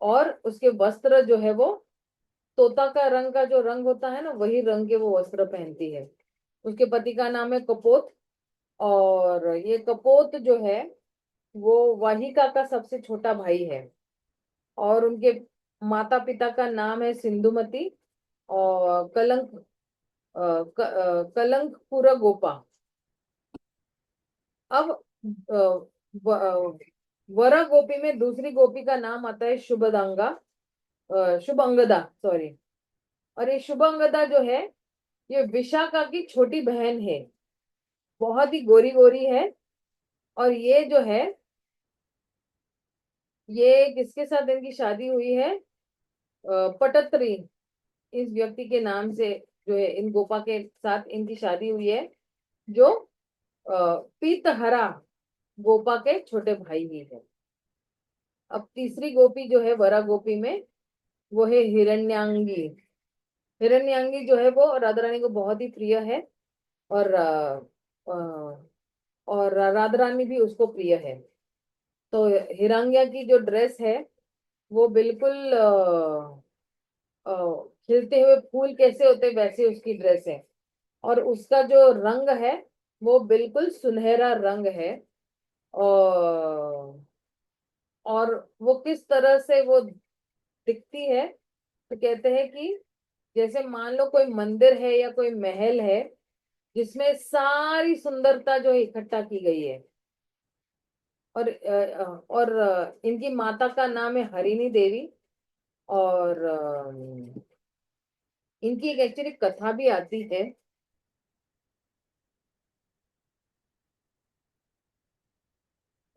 और उसके वस्त्र जो है वो तोता का रंग का जो रंग होता है ना, वही रंग के वो वस्त्र पहनती है। उसके पति का नाम है कपोत, और ये कपोत जो है वो वाहिका का सबसे छोटा भाई है। और उनके माता पिता का नाम है सिंधुमती और कलंकपुरा गोपा। अब अ, वरा गोपी में दूसरी गोपी का नाम आता है शुभंगदा, सॉरी। और ये शुभंगदा जो है, ये विशाखा की छोटी बहन है, बहुत ही गोरी गोरी है। और ये जो है, ये किसके साथ इनकी शादी हुई है? पटत्री, इस व्यक्ति के नाम से जो है इन गोपा के साथ इनकी शादी हुई है, जो पीतहरा गोपा के छोटे भाई ही है। अब तीसरी गोपी जो है वरा गोपी में, वो है हिरण्यांगी। हिरण्यांगी जो है वो राधा रानी को बहुत ही प्रिय है, और राधा रानी भी उसको प्रिय है। तो हिरण्या की जो ड्रेस है वो बिल्कुल अ, खिलते हुए फूल कैसे होते वैसे उसकी ड्रेस है। और उसका जो रंग है वो बिल्कुल सुनहरा रंग है। और वो किस तरह से वो दिखती है, तो कहते हैं कि जैसे मान लो कोई मंदिर है या कोई महल है, जिसमें सारी सुंदरता जो है इकट्ठा की गई है। इनकी माता का नाम है हरिणी देवी। और इनकी एक एक्चुअली कथा भी आती है।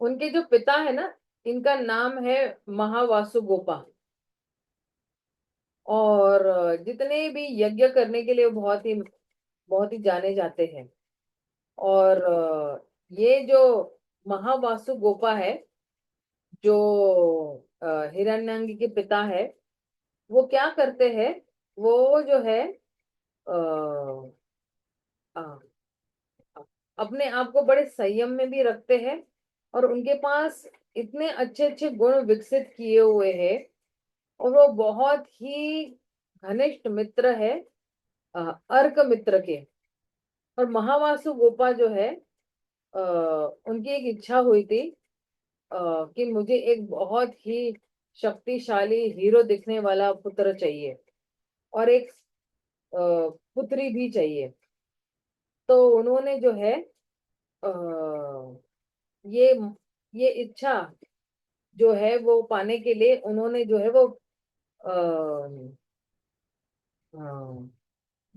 उनके जो पिता है ना, इनका नाम है महावासु गोपा। और जितने भी यज्ञ करने के लिए वो बहुत ही जाने जाते हैं। और ये जो महावासु गोपा है, जो हिरण्यांगी के पिता है, वो क्या करते हैं? वो जो है अ, अपने आप को बड़े संयम में भी रखते हैं, और उनके पास इतने अच्छे अच्छे गुण विकसित किए हुए हैं। और वो बहुत ही घनिष्ठ मित्र है अर्क मित्र के। और महावासु गोपा जो है, उनकी एक इच्छा हुई थी कि मुझे एक बहुत ही शक्तिशाली हीरो दिखने वाला पुत्र चाहिए, और एक पुत्री भी चाहिए। तो उन्होंने जो है अ, ये ये इच्छा जो है वो पाने के लिए उन्होंने जो है वो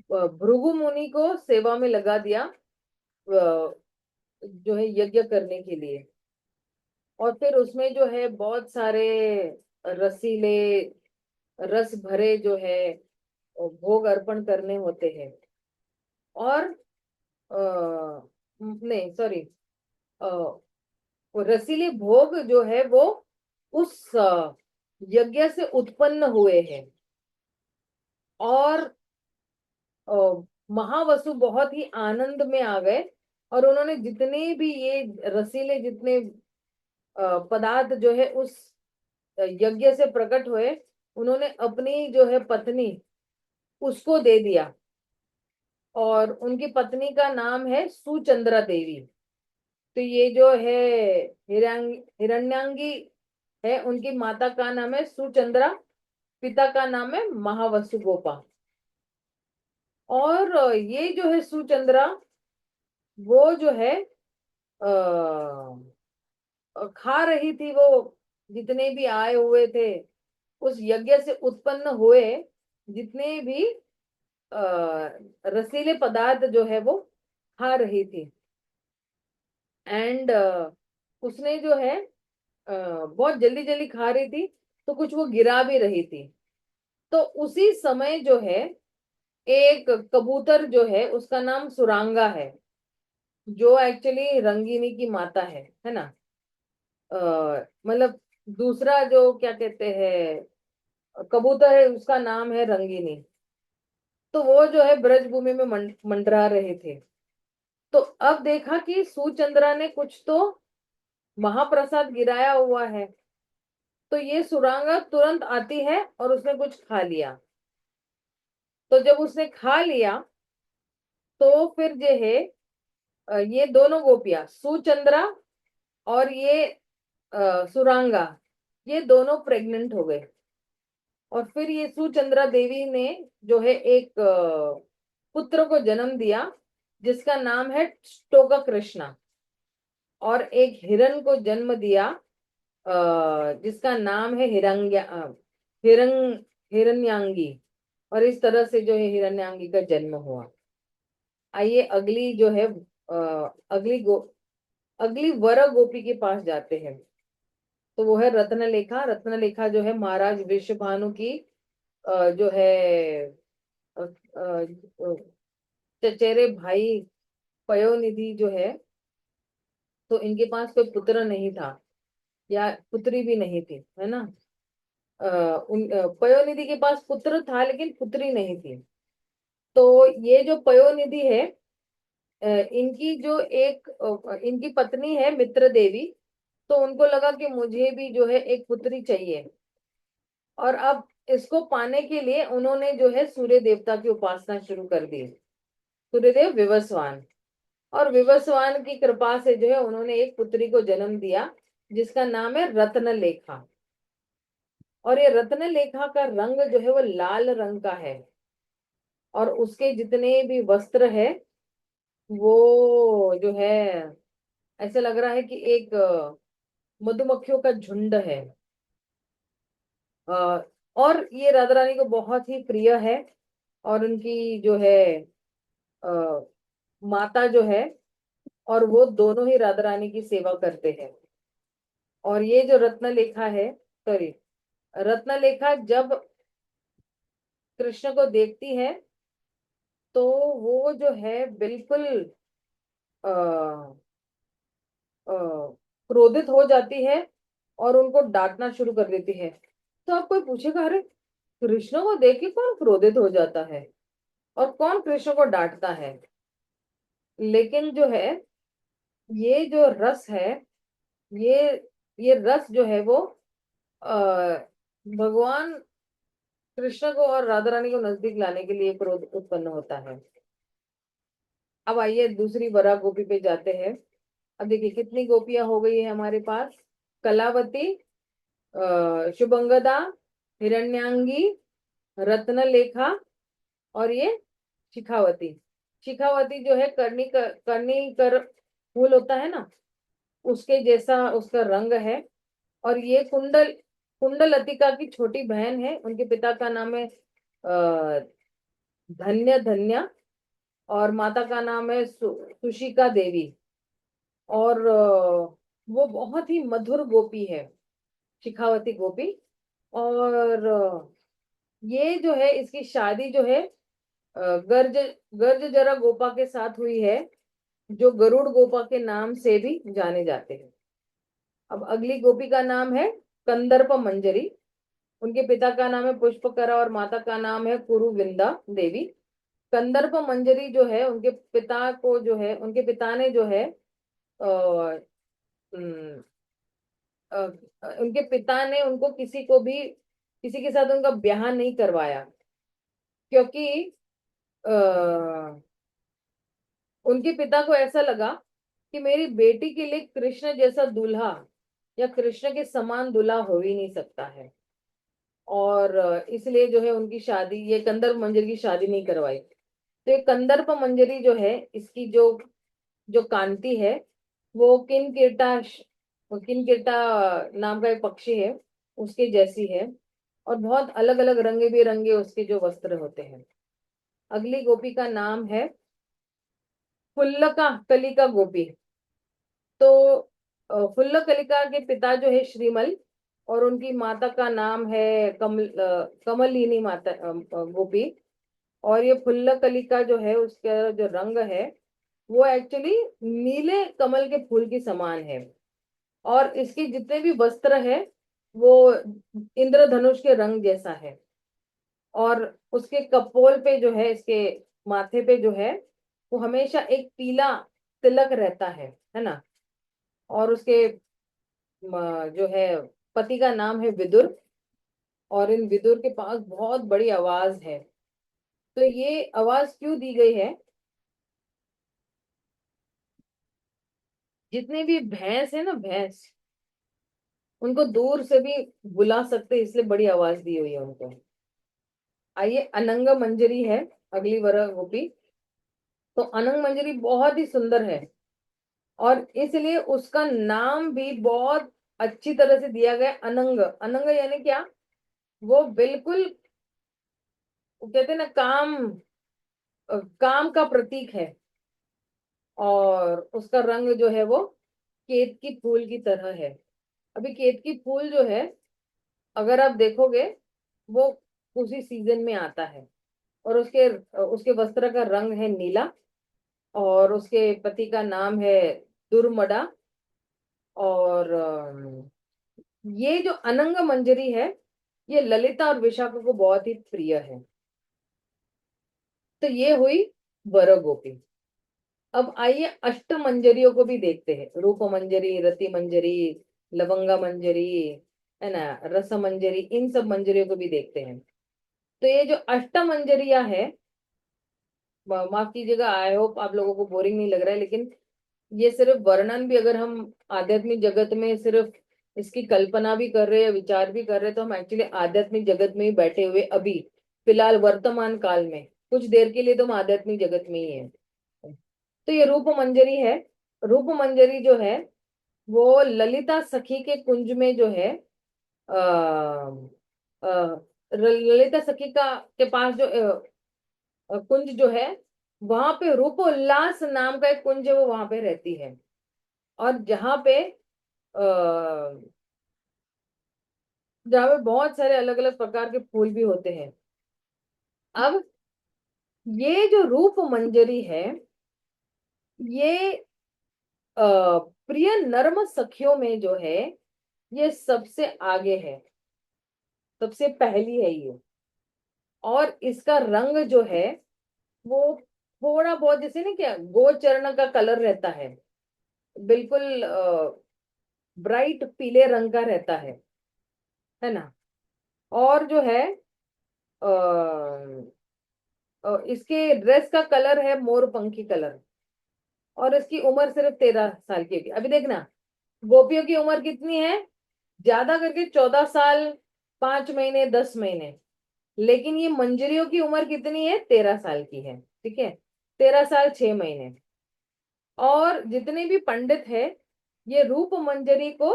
भृगु मुनि को सेवा में लगा दिया, जो है यज्ञ करने के लिए। और फिर उसमें जो है बहुत सारे रसीले रस भरे जो है भोग अर्पण करने होते हैं। और नहीं, सॉरी, वो रसीले भोग जो है वो उस यज्ञ से उत्पन्न हुए हैं। और महावसु बहुत ही आनंद में आ गए, और उन्होंने जितने भी ये रसीले जितने पदार्थ जो है उस यज्ञ से प्रकट हुए, उन्होंने अपनी जो है पत्नी उसको दे दिया। और उनकी पत्नी का नाम है सुचंद्रा देवी। तो ये जो है हिरण्यांगी है, उनकी माता का नाम है सुचंद्रा। पिता का नाम है महावसु गोपा। और ये जो है सुचंद्रा, वो जो है खा रही थी वो जितने भी आए हुए थे, उस यज्ञ से उत्पन्न हुए जितने भी रसीले पदार्थ जो है वो खा रही थी। एंड उसने जो है बहुत जल्दी जल्दी खा रही थी, तो कुछ वो गिरा भी रही थी। तो उसी समय जो है एक कबूतर जो है, उसका नाम सुरांगा है, जो एक्चुअली रंगीनी की माता है ना। मतलब दूसरा जो क्या कहते हैं कबूतर है, उसका नाम है रंगीनी। तो वो जो है ब्रजभूमि में मंडरा रहे थे। तो अब देखा कि सुचंद्रा ने कुछ तो महाप्रसाद गिराया हुआ है। तो ये सुरांगा तुरंत आती है और उसने कुछ खा लिया। तो जब उसने खा लिया, तो फिर जो है ये दोनों गोपियां, सुचंद्रा और ये सुरांगा, ये दोनों प्रेग्नेंट हो गए। और फिर ये सुचंद्रा देवी ने जो है एक पुत्र को जन्म दिया, जिसका नाम है टोका कृष्णा। और एक हिरण को जन्म दिया, जिसका नाम है हिरंग हिरण्यांगी। और इस तरह से जो है हिरण्यांगी का जन्म हुआ। आइए अगली जो है अगली वर गोपी के पास जाते हैं। तो वो है रत्नलेखा। रत्नलेखा जो है महाराज वृषभानु की जो है चचेरे भाई पयोनिधि जो है, तो इनके पास कोई पुत्र नहीं था, या पुत्री भी नहीं थी, है ना। पयोनिधि के पास पुत्र था लेकिन पुत्री नहीं थी। तो ये जो पयोनिधि है, इनकी जो इनकी पत्नी है मित्र देवी। तो उनको लगा कि मुझे भी जो है एक पुत्री चाहिए। और अब इसको पाने के लिए उन्होंने जो है सूर्य देवता की उपासना शुरू कर दी। सूर्यदेव विवस्वान। और विवस्वान की कृपा से जो है उन्होंने एक पुत्री को जन्म दिया, जिसका नाम है रत्नलेखा। और ये रत्नलेखा का रंग जो है वो लाल रंग का है। और उसके जितने भी वस्त्र है, वो जो है ऐसे लग रहा है कि एक मधुमक्खियों का झुंड है। अ, और ये राधा रानी को बहुत ही प्रिय है। और उनकी जो है अ, माता जो है, और वो दोनों ही राधा रानी की सेवा करते हैं। और ये जो रत्नलेखा है, सॉरी, रत्नलेखा जब कृष्ण को देखती है, तो वो जो है बिल्कुल आ, क्रोधित हो जाती है और उनको डांटना शुरू कर देती है। तो आप कोई पूछेगा, अरे कृष्ण को देख के कौन क्रोधित हो जाता है और कौन कृष्ण को डांटता है। लेकिन जो है ये जो रस है, ये ये रस जो है वो आ, भगवान कृष्ण को और राधा रानी को नजदीक लाने के लिए क्रोध उत्पन्न होता है। अब आइए दूसरी वरा गोपी पे जाते हैं। अब देखिए कितनी गोपियां हो गई है हमारे पास। कलावती, शुभंगदा, हिरण्यांगी, रत्नलेखा, और ये शिखावती। शिखावती जो है कर्णी कर फूल होता है ना, उसके जैसा उसका रंग है। और ये कुंडलतिका की छोटी बहन है। उनके पिता का नाम है धन्य धन्य, और माता का नाम है सुशिका देवी। और वो बहुत ही मधुर गोपी है, शिखावती गोपी। और ये जो है इसकी शादी जो है गर्ज गर्ज जरा गोपा के साथ हुई है, जो गरुड़ गोपा के नाम से भी जाने जाते हैं। अब अगली गोपी का नाम है कंदर्प मंजरी। उनके पिता का नाम है पुष्पकरा और माता का नाम है कुरुविंदा देवी। कंदर्प मंजरी जो है, उनके पिता ने जो है अ, उनके पिता ने उनको किसी के साथ उनका ब्याह नहीं करवाया, क्योंकि आ, उनके पिता को ऐसा लगा कि मेरी बेटी के लिए कृष्ण जैसा दूल्हा या कृष्ण के समान दूल्हा हो ही नहीं सकता है। और इसलिए जो है उनकी शादी, ये कंदर्प मंजरी की शादी नहीं करवाई। तो ये कंदर्प मंजरी जो है, इसकी जो जो कांति है, वो किनकिटा नाम का एक पक्षी है, उसके जैसी है। और बहुत अलग अलग रंगे बिरंगे उसके जो वस्त्र होते हैं। अगली गोपी का नाम है फुल्लका कलिका गोपी। तो फुल्लकलिका के पिता जो है श्रीमल, और उनकी माता का नाम है कमलिनी माता, गोपी। और ये फुल्लकलिका जो है, उसका जो रंग है वो एक्चुअली नीले कमल के फूल के समान है। और इसके जितने भी वस्त्र है वो इंद्रधनुष के रंग जैसा है। और उसके कपोल पे जो है, इसके माथे पे जो है, वो हमेशा एक पीला तिलक रहता है ना। और उसके जो है पति का नाम है विदुर। और इन विदुर के पास बहुत बड़ी आवाज है। तो ये आवाज क्यों दी गई है? जितने भी भैंस है ना, भैंस, उनको दूर से भी बुला सकते हैं, इसलिए बड़ी आवाज दी हुई है उनको। आइए, अनंग मंजरी है अगली वरह गोपी। तो अनंग मंजरी बहुत ही सुंदर है, और इसलिए उसका नाम भी बहुत अच्छी तरह से दिया गया, अनंग। अनंग यानी क्या? वो बिल्कुल, वो कहते हैं ना, काम का प्रतीक है। और उसका रंग जो है वो केत की फूल की तरह है। अभी केत की फूल जो है, अगर आप देखोगे, वो उसी सीजन में आता है। और उसके उसके वस्त्र का रंग है नीला। और उसके पति का नाम है दुर्मदा। और ये जो अनंग मंजरी है, ये ललिता और विशाखा को बहुत ही प्रिय है। तो ये हुई वर गोपी। अब आइए अष्ट मंजरियों को भी देखते हैं। रूप मंजरी, रति मंजरी, लवंगा मंजरी, है ना, रस मंजरी, इन सब मंजरियों को भी देखते हैं। तो ये जो अष्ट मंजरिया है, माफ कीजिएगा, आई होप आप लोगों को बोरिंग नहीं लग रहा है, लेकिन ये सिर्फ वर्णन भी, अगर हम आध्यात्मिक जगत में सिर्फ इसकी कल्पना भी कर रहे हैं, विचार भी कर रहे हैं, तो हम एक्चुअली आध्यात्मिक जगत में ही बैठे हुए अभी फिलहाल वर्तमान काल में, कुछ देर के लिए तो हम आध्यात्मिक जगत में ही है। तो ये रूप मंजरी है। रूप मंजरी जो है, वो ललिता सखी के कुंज में जो है, आ, ललिता सखी का के पास जो कुंज जो है, वहां पे रूप उल्लास नाम का एक कुंज है, वो वहां पे रहती है। और जहाँ पे बहुत सारे अलग अलग प्रकार के फूल भी होते हैं। अब ये जो रूप मंजरी है, ये प्रिय नर्म सखियों में जो है, ये सबसे आगे है, सबसे पहली है ये। और इसका रंग जो है, वो थोड़ा बहुत जैसे ना, क्या गोचर्ण का कलर रहता है, बिल्कुल ब्राइट पीले रंग का रहता है ना। और जो है इसके ड्रेस का कलर है मोरपंखी कलर। और इसकी उम्र सिर्फ 13 साल की होगी। अभी देखना, गोपियों की उम्र कितनी है? ज्यादा करके 14 साल, 5 महीने, 10 महीने। लेकिन ये मंजरियों की उम्र कितनी है? 13 साल की है। ठीक है, 13 साल 6 महीने। और जितने भी पंडित है, ये रूप मंजरी को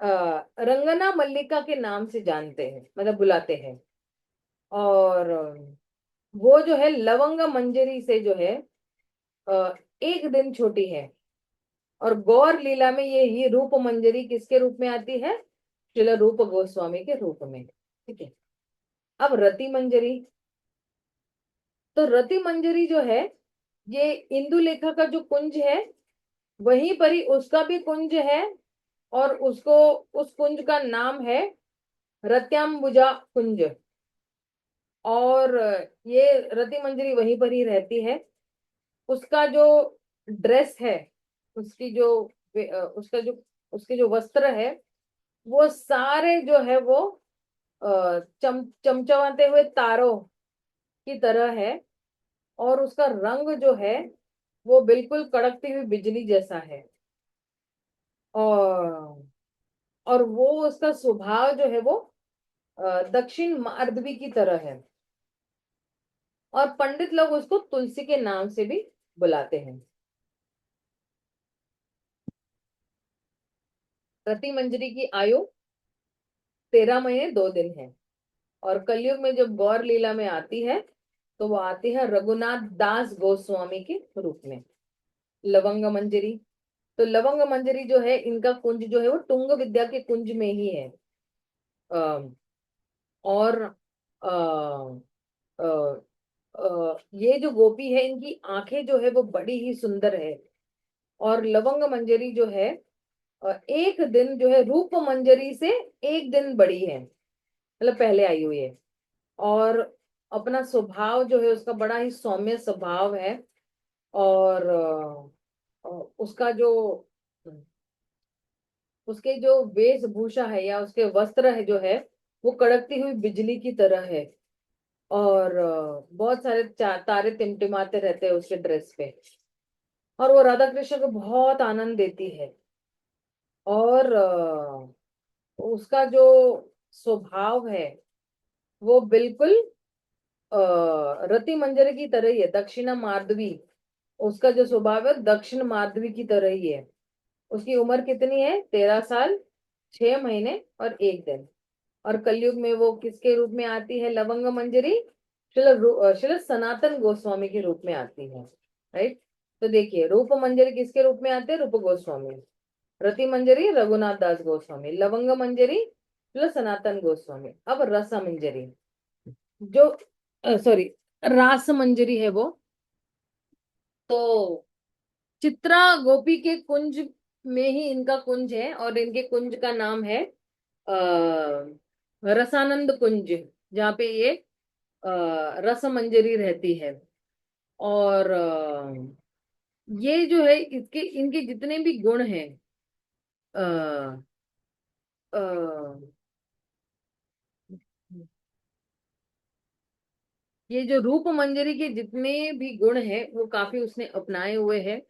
रंगना मल्लिका के नाम से जानते हैं, मतलब बुलाते हैं। और वो जो है लवंग मंजरी से जो है एक दिन छोटी है। और गौर लीला में ये रूप मंजरी किसके रूप में आती है? श्रील रूप गोस्वामी के रूप में। ठीक है। अब रति मंजरी। तो रति मंजरी जो है, ये इंदु लेखा का जो कुंज है, वहीं पर ही उसका भी कुंज है। और उसको, उस कुंज का नाम है रत्यांबुजा कुंज। और ये रति मंजरी वहीं पर ही रहती है। उसका जो ड्रेस है, उसकी जो उसका जो उसके जो वस्त्र है, वो सारे जो है वो चमचमाते हुए तारों की तरह है। और उसका रंग जो है, वो बिल्कुल कड़कती हुई बिजली जैसा है। और और वो उसका स्वभाव जो है वो दक्षिण मार्दवी की तरह है, और पंडित लोग उसको तुलसी के नाम से भी बुलाते हैं। रति मंजरी की आयु 13 महीने 2 दिन है। और कलयुग में जब गौर लीला में आती है, तो वो आती है रघुनाथ दास गोस्वामी के रूप में। लवंग मंजरी, तो लवंग मंजरी जो है, इनका कुंज जो है वो टुंग विद्या के कुंज में ही है। अ, और अ, अ, ये जो गोपी है, इनकी आंखें जो है वो बड़ी ही सुंदर है। और लवंग मंजरी जो है, एक दिन जो है रूप मंजरी से एक दिन बड़ी है, मतलब पहले आई हुई है। और अपना स्वभाव जो है उसका बड़ा ही सौम्य स्वभाव है। और उसका जो उसके जो वेशभूषा है या उसके वस्त्र है जो है, वो कड़कती हुई बिजली की तरह है। और बहुत सारे तारे टिमटिमाते रहते हैं उसके ड्रेस पे। और वो राधा कृष्ण को बहुत आनंद देती है। और उसका जो स्वभाव है वो बिल्कुल रति मंजरी की तरह ही है, दक्षिणा मार्दवी। उसका जो स्वभाव है दक्षिण मार्दवी की तरह ही है। उसकी उम्र कितनी है? 13 साल 6 महीने और 1 दिन। और कलयुग में वो किसके रूप में आती है? लवंग मंजरी श्रील सनातन गोस्वामी के रूप में आती है। राइट। तो देखिए, रूप मंजरी किसके रूप में आते हैं? रूप गोस्वामी। रति मंजरी रघुनाथ दास गोस्वामी। लवंग मंजरी श्रील सनातन गोस्वामी। अब रस मंजरी जो सॉरी रास मंजरी है वो, तो चित्रा गोपी के कुंज में ही इनका कुंज है। और इनके कुंज का नाम है रसानंद कुंज, जहाँ पे ये रस मंजरी रहती है। और ये जो है, इसके इनके जितने भी गुण हैं, अ, अ, ये जो रूप मंजरी के जितने भी गुण हैं वो काफी उसने अपनाए हुए हैं।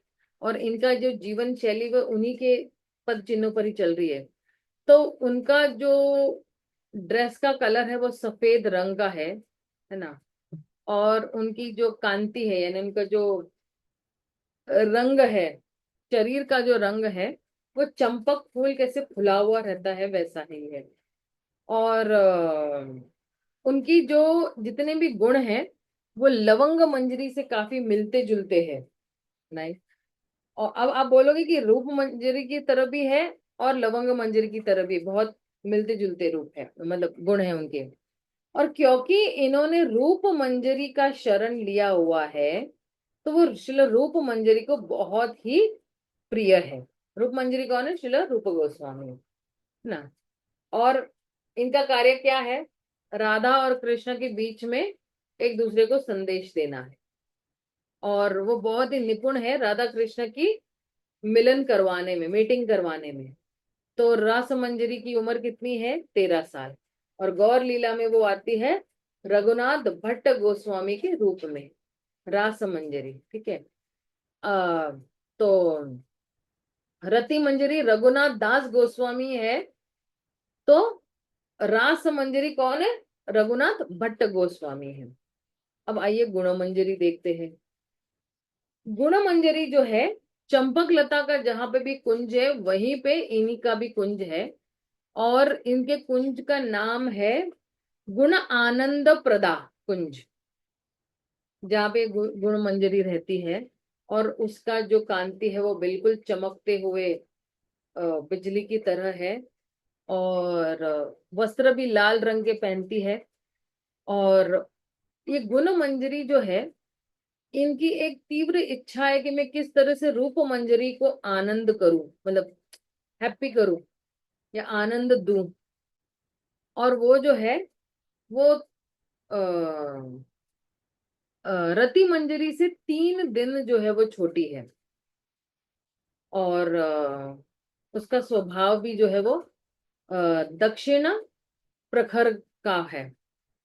और इनका जो जीवन शैली वो उन्हीं के पद चिन्हों पर ही चल रही है। तो उनका जो ड्रेस का कलर है वो सफेद रंग का है ना। और उनकी जो कांति है, यानी उनका जो रंग है, शरीर का जो रंग है, वो चंपक फूल कैसे फुला हुआ रहता है वैसा ही है। और उनकी जो जितने भी गुण हैं वो लवंग मंजरी से काफी मिलते जुलते हैं। नाइस। और अब आप बोलोगे कि रूप मंजरी की तरह भी है और लवंग मंजरी की तरह भी बहुत मिलते जुलते रूप है, मतलब गुण है उनके। और क्योंकि इन्होंने रूप मंजरी का शरण लिया हुआ है, तो वो शिल रूप मंजरी को बहुत ही प्रिय है। रूप मंजरी कौन है? शिल रूप गोस्वामी ना। और इनका कार्य क्या है? राधा और कृष्ण के बीच में एक दूसरे को संदेश देना है। और वो बहुत ही निपुण है राधा कृष्ण की मिलन करवाने में, मीटिंग करवाने में। तो रास मंजरी की उम्र कितनी है? 13 साल। और गौर लीला में वो आती है रघुनाथ भट्ट गोस्वामी के रूप में, रास मंजरी। ठीक है। तो रति मंजरी रघुनाथ दास गोस्वामी है, तो रास मंजरी कौन है? रघुनाथ भट्ट गोस्वामी है। अब आइए गुण मंजरी देखते हैं। गुण मंजरी जो है, चंपक लता का जहां पे भी कुंज है वहीं पे इन्हीं का भी कुंज है। और इनके कुंज का नाम है गुण आनंद प्रदा कुंज, जहाँ पे गुण मंजरी रहती है। और उसका जो कांति है वो बिल्कुल चमकते हुए बिजली की तरह है। और वस्त्र भी लाल रंग के पहनती है। और ये गुण मंजरी जो है, इनकी एक तीव्र इच्छा है कि मैं किस तरह से रूप मंजरी को आनंद करूं, मतलब हैप्पी करूं या आनंद दूं। और वो जो है वो अ, रति मंजरी से 3 दिन जो है वो छोटी है। और उसका स्वभाव भी जो है वो दक्षिण प्रखर का है।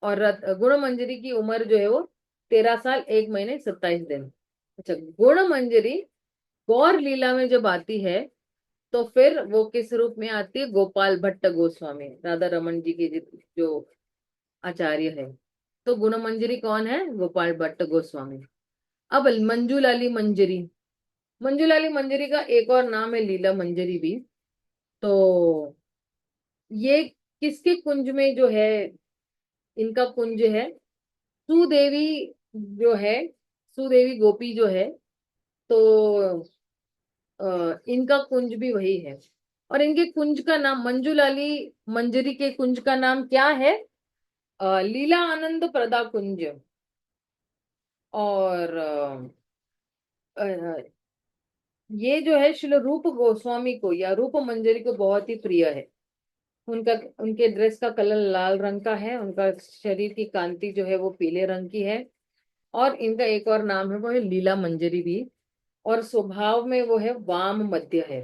और गुण मंजरी की उम्र जो है वो 13 साल 1 महीने 27 दिन। अच्छा, गुण मंजरी गौर लीला में जब आती है, तो फिर वो किस रूप में आती है? गोपाल भट्ट गोस्वामी, राधा रमन जी के जो आचार्य है। तो गुण मंजरी कौन है? गोपाल भट्ट गोस्वामी। अब मंजूलाली मंजरी, मंजूलाली मंजरी का एक और नाम है लीला मंजरी भी। तो ये किसके कुंज में जो है, इनका कुंज है? सुदेवी जो है, सुदेवी गोपी जो है, तो इनका कुंज भी वही है। और इनके कुंज का नाम, मंजूलाली मंजरी के कुंज का नाम क्या है? लीला आनंद प्रदा कुंज। और अ, ये जो है श्री रूप गोस्वामी को या रूप मंजरी को बहुत ही प्रिय है। उनका, उनके ड्रेस का कलर लाल रंग का है, उनका शरीर की कांति जो है वो पीले रंग की है। और इनका एक और नाम है, वो है लीला मंजरी भी। और स्वभाव में वो है वाम मध्य है।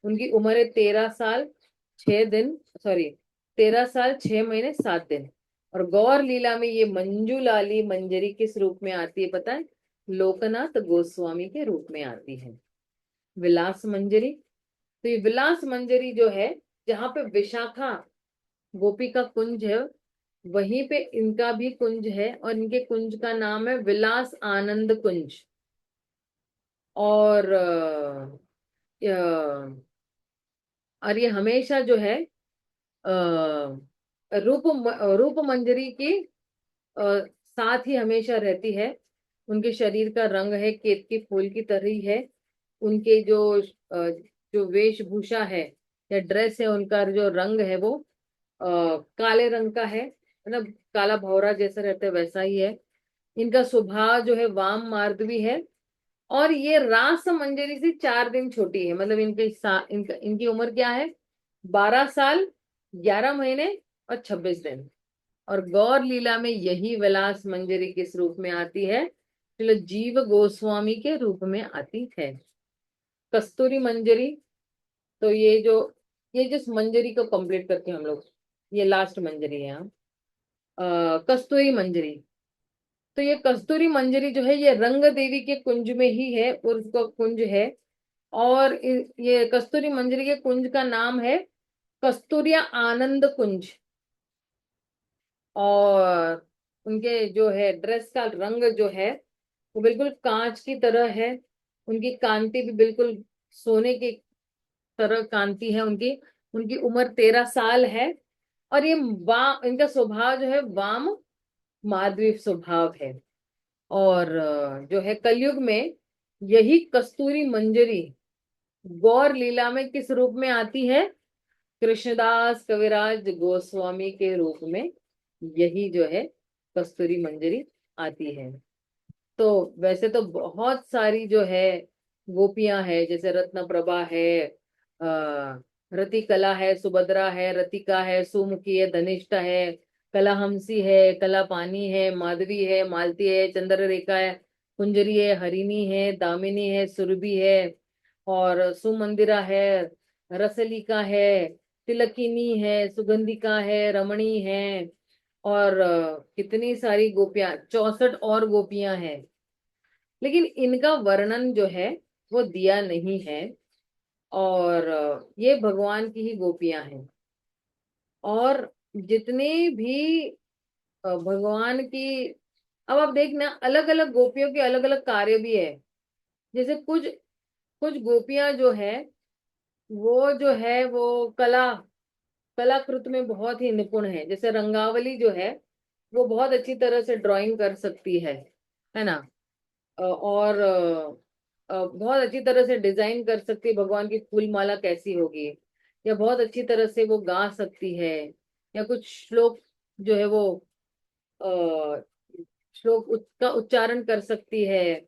उनकी उम्र है 13 साल 6 दिन, सॉरी 13 साल 6 महीने 7 दिन। और गौर लीला में ये मंजूलाली मंजरी किस रूप में आती है पता है? लोकनाथ गोस्वामी के रूप में आती है, विलास मंजरी। तो ये विलास मंजरी जो है, जहाँ पे विशाखा गोपी का कुंज है, वहीं पे इनका भी कुंज है। और इनके कुंज का नाम है विलास आनंद कुंज। और और ये हमेशा जो है रूप मंजरी की साथ ही हमेशा रहती है। उनके शरीर का रंग है केतकी फूल की तरह ही है। उनके जो वेशभूषा है या ड्रेस है, उनका जो रंग है वो काले रंग का है, मतलब काला भौरा जैसा रहता है वैसा ही है। इनका स्वभाव जो है वाम मार्दवी है। और ये रास मंजरी से 4 दिन छोटी है, मतलब इनकी उम्र क्या है? 12 साल 11 महीने और 26 दिन। और गौर लीला में यही विलास मंजरी किस रूप में आती है? चलो, जीव गोस्वामी के रूप में आती है। कस्तूरी मंजरी। तो ये जिस मंजरी को कंप्लीट करके हम लोग, ये लास्ट मंजरी है यहाँ। कस्तूरी मंजरी। तो ये कस्तूरी मंजरी जो है, ये रंग देवी के कुंज में ही है, और उसका कुंज है। और ये कस्तूरी मंजरी के कुंज का नाम है कस्तूरिया आनंद कुंज। और उनके जो है ड्रेस का रंग जो है, वो बिल्कुल कांच की तरह है। उनकी कांति भी बिल्कुल सोने की तरह कांति है उनकी। उनकी उम्र 13 साल है। और ये इनका स्वभाव जो है वाम माधवी स्वभाव है। और जो है कलयुग में यही कस्तूरी मंजरी गौर लीला में किस रूप में आती है? कृष्णदास कविराज गोस्वामी के रूप में यही जो है कस्तूरी मंजरी आती है। तो वैसे तो बहुत सारी जो है गोपियां है, जैसे रत्न प्रभा है, रतिकला है, सुभद्रा है, रतिका है, सुमुखी है, धनिष्ठा है, कला हंसी है, कला पानी है, माधवी है, मालती है, चंद्ररेखा है, कुंजरी है, हरिणी है, दामिनी है, सुरभि है, और सुमंदिरा है, रसलिका है, तिलकिनी है, सुगंधिका है, रमणी है। और कितनी सारी गोपियां, 64 और गोपियां हैं। लेकिन इनका वर्णन जो है वो दिया नहीं है। और ये भगवान की ही गोपियां हैं। और जितने भी भगवान की, अब आप देखना, अलग अलग गोपियों के अलग अलग कार्य भी है। जैसे कुछ कुछ गोपियां जो है, वो जो है वो कलाकृत में बहुत ही निपुण है। जैसे रंगावली जो है, वो बहुत अच्छी तरह से ड्राइंग कर सकती है ना? और बहुत अच्छी तरह से डिजाइन कर सकती है भगवान की फूल माला कैसी होगी, या बहुत अच्छी तरह से वो गा सकती है, या कुछ श्लोक जो है वो अ, का उच्चारण कर सकती है।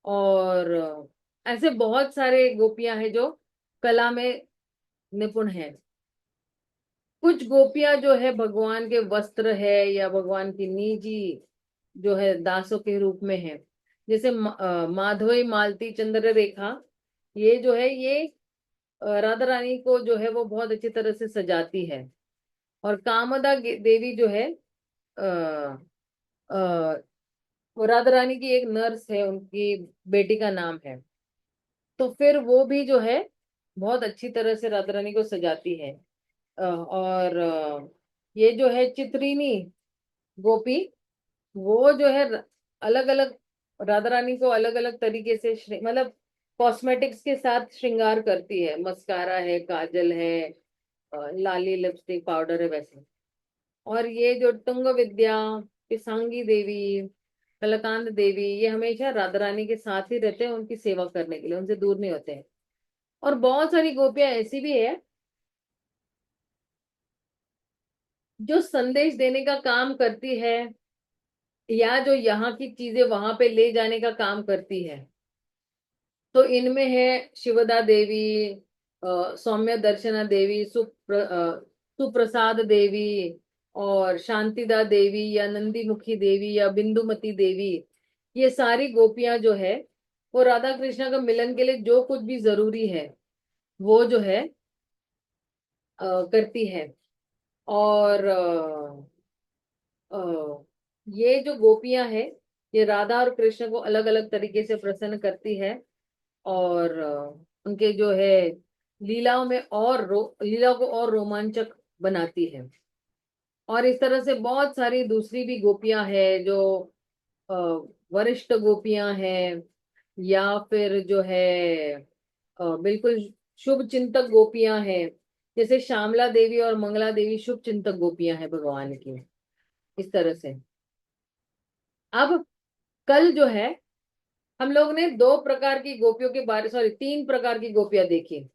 और ऐसे बहुत सारे गोपियां हैं जो कला में निपुण है। कुछ गोपियां जो है भगवान के वस्त्र है या भगवान की निजी जो है दासों के रूप में है। जैसे माधवी मालती चंद्ररेखा, ये जो है ये राधा रानी को जो है वो बहुत अच्छी तरह से सजाती है। और कामदा देवी जो है, वो राधा रानी की एक नर्स है, उनकी बेटी का नाम है। तो फिर वो भी जो है बहुत अच्छी तरह से राधा रानी को सजाती है। और ये जो है चित्रिनी गोपी, वो जो है अलग अलग राधा रानी को अलग अलग तरीके से मतलब कॉस्मेटिक्स के साथ श्रृंगार करती है। मस्कारा है, काजल है, लाली लिपस्टिक पाउडर है वैसे। और ये जो तुंग विद्या, पिसांगी देवी, कलकांत देवी, ये हमेशा राधा रानी के साथ ही रहते हैं उनकी सेवा करने के लिए, उनसे दूर नहीं होते हैं। और बहुत सारी गोपियां ऐसी भी है जो संदेश देने का काम करती है, या जो यहाँ की चीजें वहां पे ले जाने का काम करती है। तो इनमें है शिवदा देवी, सौम्य दर्शना देवी, सुप्रसाद देवी, और शांतिदा देवी या नंदीमुखी देवी या बिंदुमती देवी। ये सारी गोपियां जो है वो राधा कृष्ण का मिलन के लिए जो कुछ भी जरूरी है वो जो है करती है। और ये जो गोपियां हैं ये राधा और कृष्ण को अलग अलग तरीके से प्रसन्न करती है। और उनके जो है लीलाओं में और लीला को और रोमांचक बनाती है। और इस तरह से बहुत सारी दूसरी भी गोपियां हैं जो अ, वरिष्ठ गोपियां हैं, या फिर जो है बिल्कुल शुभ चिंतक गोपियां हैं। जैसे श्यामला देवी और मंगला देवी शुभ चिंतक गोपियां हैं भगवान की। इस तरह से अब कल जो है हम लोग ने दो प्रकार की गोपियों के बारे, सॉरी, तीन प्रकार की गोपियां देखी।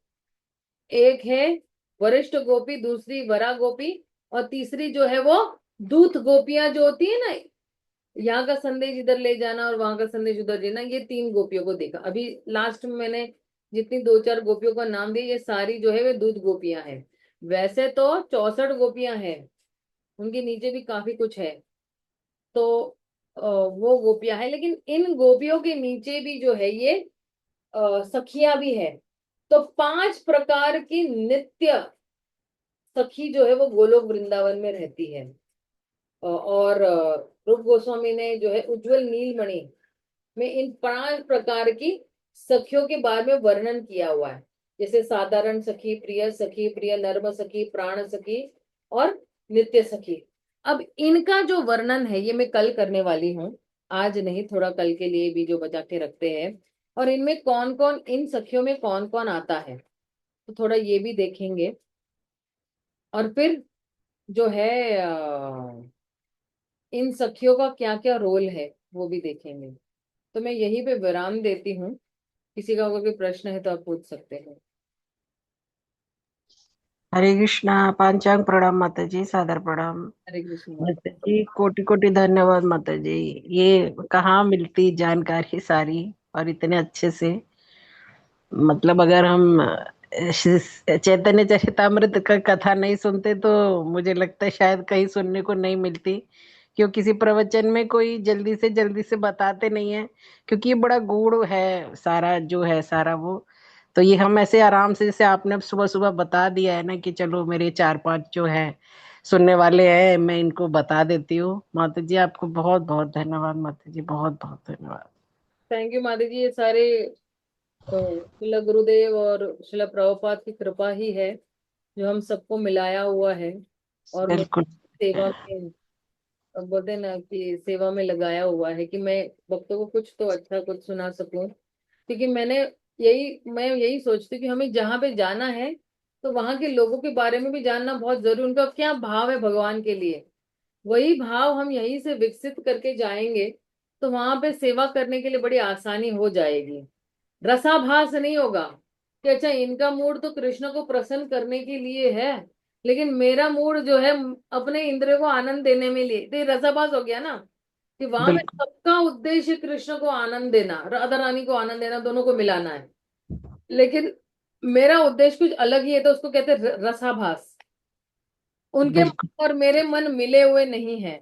एक है वरिष्ठ गोपी, दूसरी वरा गोपी, और तीसरी जो है वो दूत गोपियां जो होती है ना, यहाँ का संदेश इधर ले जाना और वहां का संदेश उधर लेना। ये तीन गोपियों को देखा अभी लास्ट में मैंने। जितनी दो चार गोपियों का नाम दिया ये सारी जो है वे दूत गोपियां हैं। वैसे तो 64 गोपियां हैं, उनके नीचे भी काफी कुछ है। तो वो गोपियां हैं, लेकिन इन गोपियों के नीचे भी जो है ये सखियां भी है। तो 5 प्रकार की नित्य सखी जो है वो गोलोक वृंदावन में रहती है। और रूप गोस्वामी ने जो है उज्जवल नीलमणि में इन 5 प्रकार की सखियों के बारे में वर्णन किया हुआ है। जैसे साधारण सखी, प्रिय नर्म सखी, प्राण सखी, और नित्य सखी। अब इनका जो वर्णन है ये मैं कल करने वाली हूँ, आज नहीं, थोड़ा कल के लिए भी जो बचा के रखते हैं। और इनमें कौन कौन, इन सखियों में कौन कौन आता है, तो थोड़ा ये भी देखेंगे। और फिर जो है इन सखियों का क्या क्या रोल है वो भी देखेंगे। तो मैं यहीं पे विराम देती हूँ। किसी का अगर कोई प्रश्न है तो आप पूछ सकते हैं। हरे कृष्णा। पांचांग प्रणाम माता जी, सादर प्रणाम। हरे कृष्ण माता माता। जी कोटि कोटि धन्यवाद माता जी। ये कहाँ मिलती जानकारी सारी, और इतने अच्छे से। मतलब अगर हम चैतन्य चरितामृत का कथा नहीं सुनते तो मुझे लगता है शायद कहीं सुनने को नहीं मिलती। क्यों किसी प्रवचन में कोई जल्दी से बताते नहीं है, क्योंकि ये बड़ा गूढ़ है सारा जो है सारा वो। तो ये हम ऐसे आराम से, जैसे आपने सुबह सुबह बता दिया है ना कि चलो मेरे 4-5 जो है सुनने वाले हैं, मैं इनको बता देती हूँ। माता जी आपको बहुत बहुत धन्यवाद, माता जी बहुत बहुत धन्यवाद। थैंक यू माता जी। ये सारे शिला गुरुदेव और शिला प्रभुपाद की कृपा ही है जो हम सबको मिलाया हुआ है। और मुझे बिल्कुल। सेवा में, अब बोलते हैं ना कि सेवा में लगाया हुआ है कि मैं भक्तों को कुछ तो अच्छा कुछ सुना सकूं। क्योंकि मैं यही सोचती हूँ कि हमें जहाँ पे जाना है तो वहां के लोगों के बारे में भी जानना बहुत जरूरी, उनका क्या भाव है भगवान के लिए। वही भाव हम यहीं से विकसित करके जाएंगे तो वहां पे सेवा करने के लिए बड़ी आसानी हो जाएगी। रसाभास नहीं होगा कि अच्छा इनका मूड तो कृष्ण को प्रसन्न करने के लिए है, लेकिन मेरा मूड जो है अपने इंद्रियों को आनंद देने में लिए, तो ये रसाभास हो गया ना। कि वहां पे बिल्कुल। सबका उद्देश्य कृष्ण को आनंद देना, राधा रानी को आनंद देना, दोनों को मिलाना है। लेकिन मेरा उद्देश्य कुछ अलग ही है, तो उसको कहते हैं रसाभास। उनके बिल्कुल। मन और मेरे मन मिले हुए नहीं है,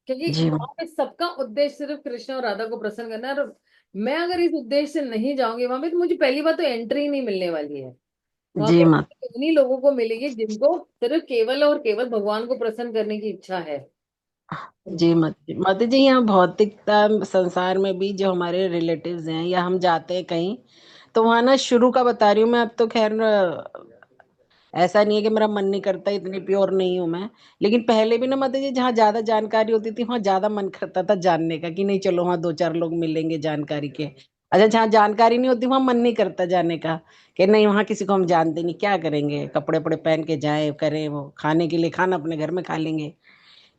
क्योंकि जी। वहां पे सबका उद्देश्य सिर्फ कृष्ण और राधा को प्रसन्न करना है। और मैं अगर इस उद्देश्य से नहीं जाऊंगी वहां पे तो मुझे पहली बात तो एंट्री नहीं मिलने वाली है। वहां जी पे माता। उन्हीं लोगों को मिलेगी जिनको सिर्फ केवल और केवल भगवान को प्रसन्न करने की इच्छा है। जी माता जी यहाँ भौतिकता संसार में भी जो हमारे रिलेटिव्स हैं या हम जाते हैं कहीं, तो वहां ना शुरू का बता रही हूँ मैं। अब तो खैर ऐसा नहीं है कि मेरा मन नहीं करता, इतनी प्योर नहीं हूँ मैं। लेकिन पहले भी ना माता जी जहाँ ज्यादा जानकारी होती थी वहां ज्यादा मन करता था जानने का, कि नहीं चलो वहां दो चार लोग मिलेंगे जानकारी के। अच्छा, जहाँ जानकारी नहीं होती वहां मन नहीं करता जाने का, कि नहीं वहां किसी को हम जानते नहीं, क्या करेंगे, कपड़े वपड़े पहन के जाए करें, वो खाने के लिए खाना अपने घर में खा लेंगे।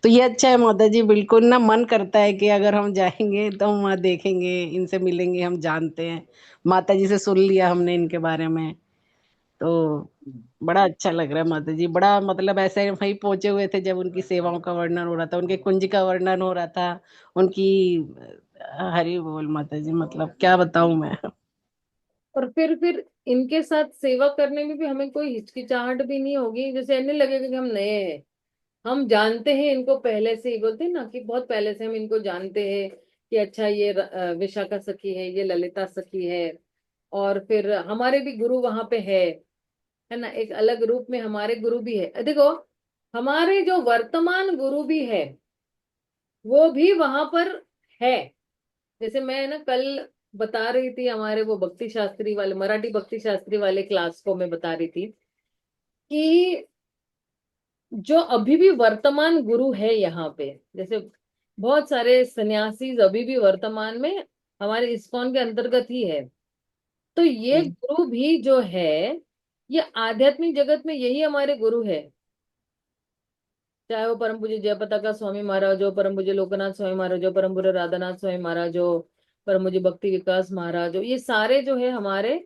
तो ये अच्छा है माता जी, बिल्कुल ना मन करता है कि अगर हम जाएंगे तो हम वहाँ देखेंगे, इनसे मिलेंगे, हम जानते हैं, माता जी से सुन लिया हमने इनके बारे में। तो बड़ा अच्छा लग रहा है माता जी, बड़ा मतलब ऐसे वहीं पहुंचे हुए थे जब उनकी सेवाओं का वर्णन हो रहा था, उनके कुंज का वर्णन हो रहा था, उनकी हरि बोल माता जी, मतलब क्या बताऊं मैं। और फिर इनके साथ सेवा करने में भी हमें कोई हिचकिचाहट भी नहीं होगी, जैसे ऐसे लगेगा कि हम नए हैं। हम जानते हैं इनको पहले से ही, बोलते हैं ना कि बहुत पहले से हम इनको जानते हैं कि अच्छा ये विशाखा सखी है, ये ललिता सखी है। और फिर हमारे भी गुरु वहां पे है ना, एक अलग रूप में हमारे गुरु भी है। देखो, हमारे जो वर्तमान गुरु भी है वो भी वहां पर है। जैसे मैं ना कल बता रही थी, हमारे वो भक्ति शास्त्री वाले, मराठी भक्ति शास्त्री वाले क्लास को मैं बता रही थी कि जो अभी भी वर्तमान गुरु है यहाँ पे, जैसे बहुत सारे सन्यासी अभी भी वर्तमान में हमारे इस्कॉन के अंतर्गत ही है। तो ये जी गुरु भी जो है, ये आध्यात्मिक जगत में यही हमारे गुरु है। चाहे वो परम पूज्य जयपताका स्वामी महाराज हो, परम पूज्य लोकनाथ स्वामी महाराज हो, परम पूज्य राधानाथ स्वामी महाराज हो, परम पूज्य भक्ति विकास महाराज हो, ये सारे जो है हमारे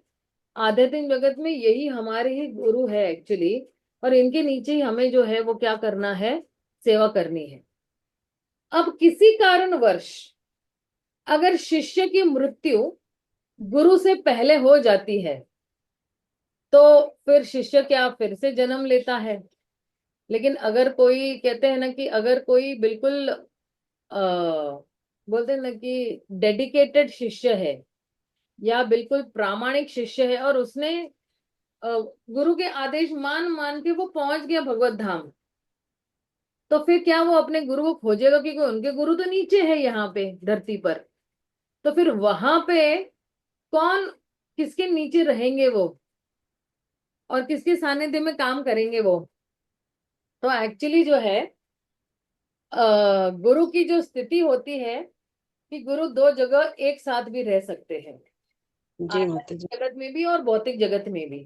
आध्यात्मिक जगत में यही हमारे ही गुरु है एक्चुअली। और इनके नीचे ही हमें जो है वो क्या करना है, सेवा करनी है। अब किसी कारणवश अगर शिष्य की मृत्यु गुरु से पहले हो जाती है तो फिर शिष्य क्या फिर से जन्म लेता है। लेकिन अगर कोई, कहते हैं ना कि अगर कोई बिल्कुल बोलते हैं ना कि डेडिकेटेड शिष्य है या बिल्कुल प्रामाणिक शिष्य है और उसने गुरु के आदेश मान मान के वो पहुंच गया भगवत धाम, तो फिर क्या वो अपने गुरु को खोजेगा? क्योंकि उनके गुरु तो नीचे है यहाँ पे धरती पर। तो फिर वहां पे कौन, किसके नीचे रहेंगे वो और किसके सानिध्य में काम करेंगे वो? तो एक्चुअली जो है गुरु की जो स्थिति होती है कि गुरु दो जगह एक साथ भी रह सकते हैं, जी माता जी। आध्यात्मिक जगत में भी और भौतिक जगत में भी।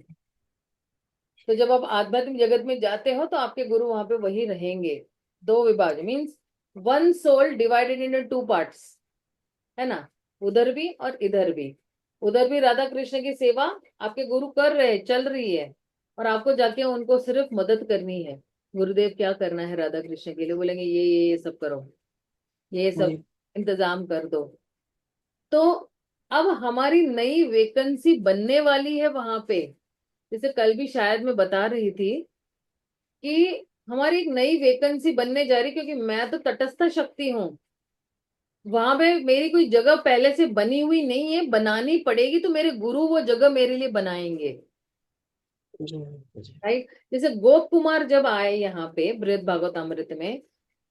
तो जब आप आध्यात्मिक जगत में जाते हो तो आपके गुरु वहां पे वही रहेंगे। दो विभाग means one soul divided into two parts, है ना, उधर भी और इधर भी। उधर भी राधा कृष्ण की सेवा आपके गुरु कर रहे, चल रही है, और आपको जाके उनको सिर्फ मदद करनी है। गुरुदेव क्या करना है राधा कृष्ण के लिए, बोलेंगे ये सब करो, ये सब जी इंतजाम कर दो। तो अब हमारी नई वैकेंसी बनने वाली है वहां पे। जैसे कल भी शायद मैं बता रही थी कि हमारी एक नई वैकेंसी बनने जा रही, क्योंकि मैं तो तटस्थ शक्ति हूँ। वहां पे मेरी कोई जगह पहले से बनी हुई नहीं है, बनानी पड़ेगी, तो मेरे गुरु वो जगह मेरे लिए बनाएंगे। जी माता जी। राइट। जैसे गोप कुमार जब आए यहाँ पे बृहद भागवतामृत में,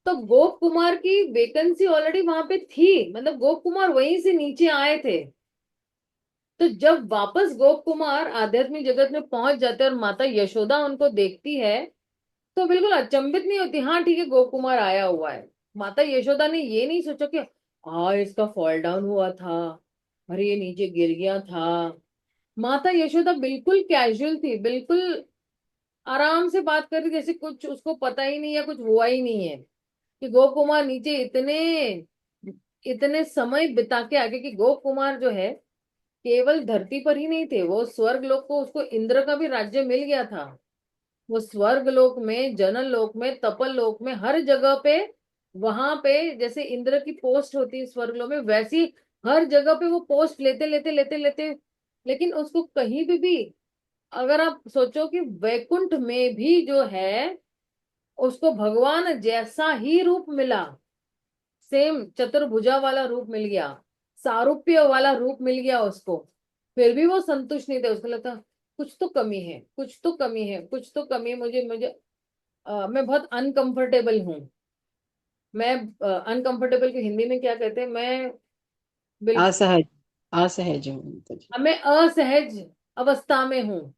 तो गोप कुमार की वैकेंसी ऑलरेडी वहां पे थी, मतलब गोप कुमार वहीं से नीचे आए थे। तो जब वापस गोप कुमार आध्यात्मिक जगत में पहुंच जाते हैं और माता यशोदा उनको देखती है, तो बिल्कुल अचंभित नहीं होती। हाँ ठीक है, गोप कुमार आया हुआ है। माता यशोदा ने ये नहीं सोचा कि इसका फॉल डाउन हुआ था, अरे ये नीचे गिर गया था। माता यशोदा बिल्कुल कैजुअल थी, बिल्कुल आराम से बात कर रही, जैसे कुछ उसको पता ही नहीं है, कुछ हुआ ही नहीं है। कि गोप कुमार नीचे इतने इतने समय बिता के आगे, कि गोप कुमार जो है केवल धरती पर ही नहीं थे, वो स्वर्ग लोक को, उसको इंद्र का भी राज्य मिल गया था। वो स्वर्ग लोक में, जनन लोक में, तपल लोक में, हर जगह पे, वहां पे जैसे इंद्र की पोस्ट होती है स्वर्ग लोक में, वैसी हर जगह पे वो पोस्ट लेते लेते लेते लेते, लेकिन उसको कहीं भी अगर आप सोचो कि वैकुंठ में भी जो है उसको भगवान जैसा ही रूप मिला, सेम चतुर्भुजा वाला रूप मिल गया, सारूप्य वाला रूप मिल गया उसको। फिर भी वो संतुष्ट नहीं थे, उसको लगता कुछ तो कमी है, कुछ तो कमी है, कुछ तो कमी है, मुझे मुझे मैं बहुत अनकंफर्टेबल हूँ। मैं अनकंफर्टेबल को हिंदी में क्या कहते हैं, मैं बिल्कुल असहज। असहज हूँ माता जी। अब मैं असहज अवस्था में हूँ,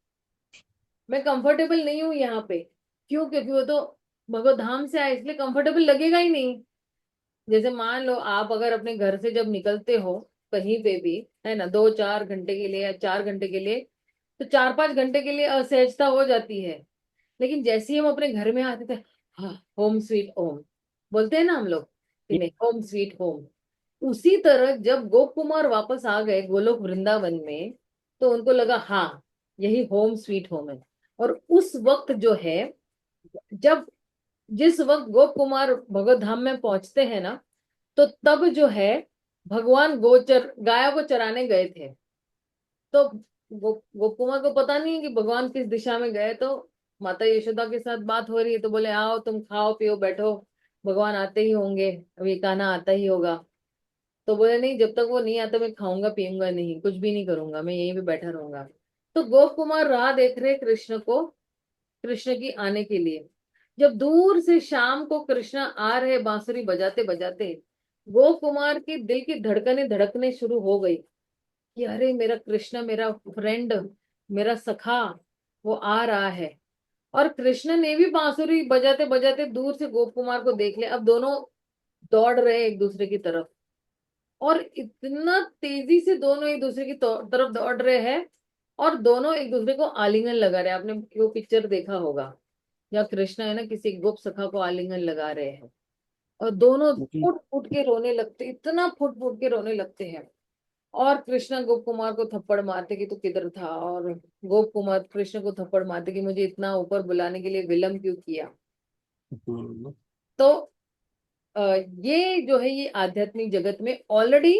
मैं कंफर्टेबल नहीं हूँ यहाँ पे। क्यों? क्योंकि वो तो भगवत धाम से आए, इसलिए कंफर्टेबल लगेगा ही नहीं। जैसे मान लो आप अगर अपने घर से जब निकलते हो कहीं पे भी, है ना, 2-4 घंटे के लिए या 4 घंटे के लिए, तो 4-5 घंटे के लिए असहजता हो जाती है। लेकिन जैसे ही हम अपने घर में आते थे, हाँ, होम स्वीट होम बोलते हैं ना हम लोग, कि नहीं, होम स्वीट होम। उसी तरह जब गोप कुमार वापस आ गए गोलोक वृंदावन में, तो उनको लगा हाँ, यही होम स्वीट होम है। और उस वक्त जो है, जब जिस वक्त गोप कुमार भगवत धाम में पहुंचते हैं ना, तो तब जो है भगवान गोचर गायों को चराने गए थे। तो गोप कुमार को पता नहीं है कि भगवान किस दिशा में गए। तो माता यशोदा के साथ बात हो रही है, तो बोले आओ तुम खाओ पियो बैठो, भगवान आते ही होंगे, अभी कान्हा आता ही होगा। तो बोले नहीं, जब तक वो नहीं आता मैं खाऊंगा पीऊंगा नहीं, कुछ भी नहीं करूंगा, मैं यहीं पे बैठा रहूंगा। तो गोप कुमार राह देख रहे कृष्ण को, कृष्ण की आने के लिए। जब दूर से शाम को कृष्ण आ रहे बांसुरी बजाते बजाते, गोप कुमार की दिल की धड़कनें धड़कने शुरू हो गई कि अरे मेरा कृष्ण, मेरा फ्रेंड, मेरा सखा, वो आ रहा है। और कृष्ण ने भी बांसुरी बजाते बजाते दूर से गोप कुमार को देख लिया। अब दोनों दौड़ रहे एक दूसरे की तरफ, और इतना तेजी से दोनों एक दूसरे की तरफ दौड़ रहे हैं, और दोनों एक दूसरे को आलिंगन लगा रहे हैं। आपने वो पिक्चर देखा होगा, या कृष्ण है ना किसी गोप सखा को आलिंगन लगा रहे हैं, और दोनों फुट फुट के रोने लगते, इतना फुट फुट के रोने लगते हैं। और कृष्ण गोप कुमार को थप्पड़ मारते कि तू किधर था, और गोप कुमार कृष्ण को थप्पड़ मारते कि मुझे इतना ऊपर बुलाने के लिए विलम्ब क्यों किया। तो अ, ये जो है, ये आध्यात्मिक जगत में ऑलरेडी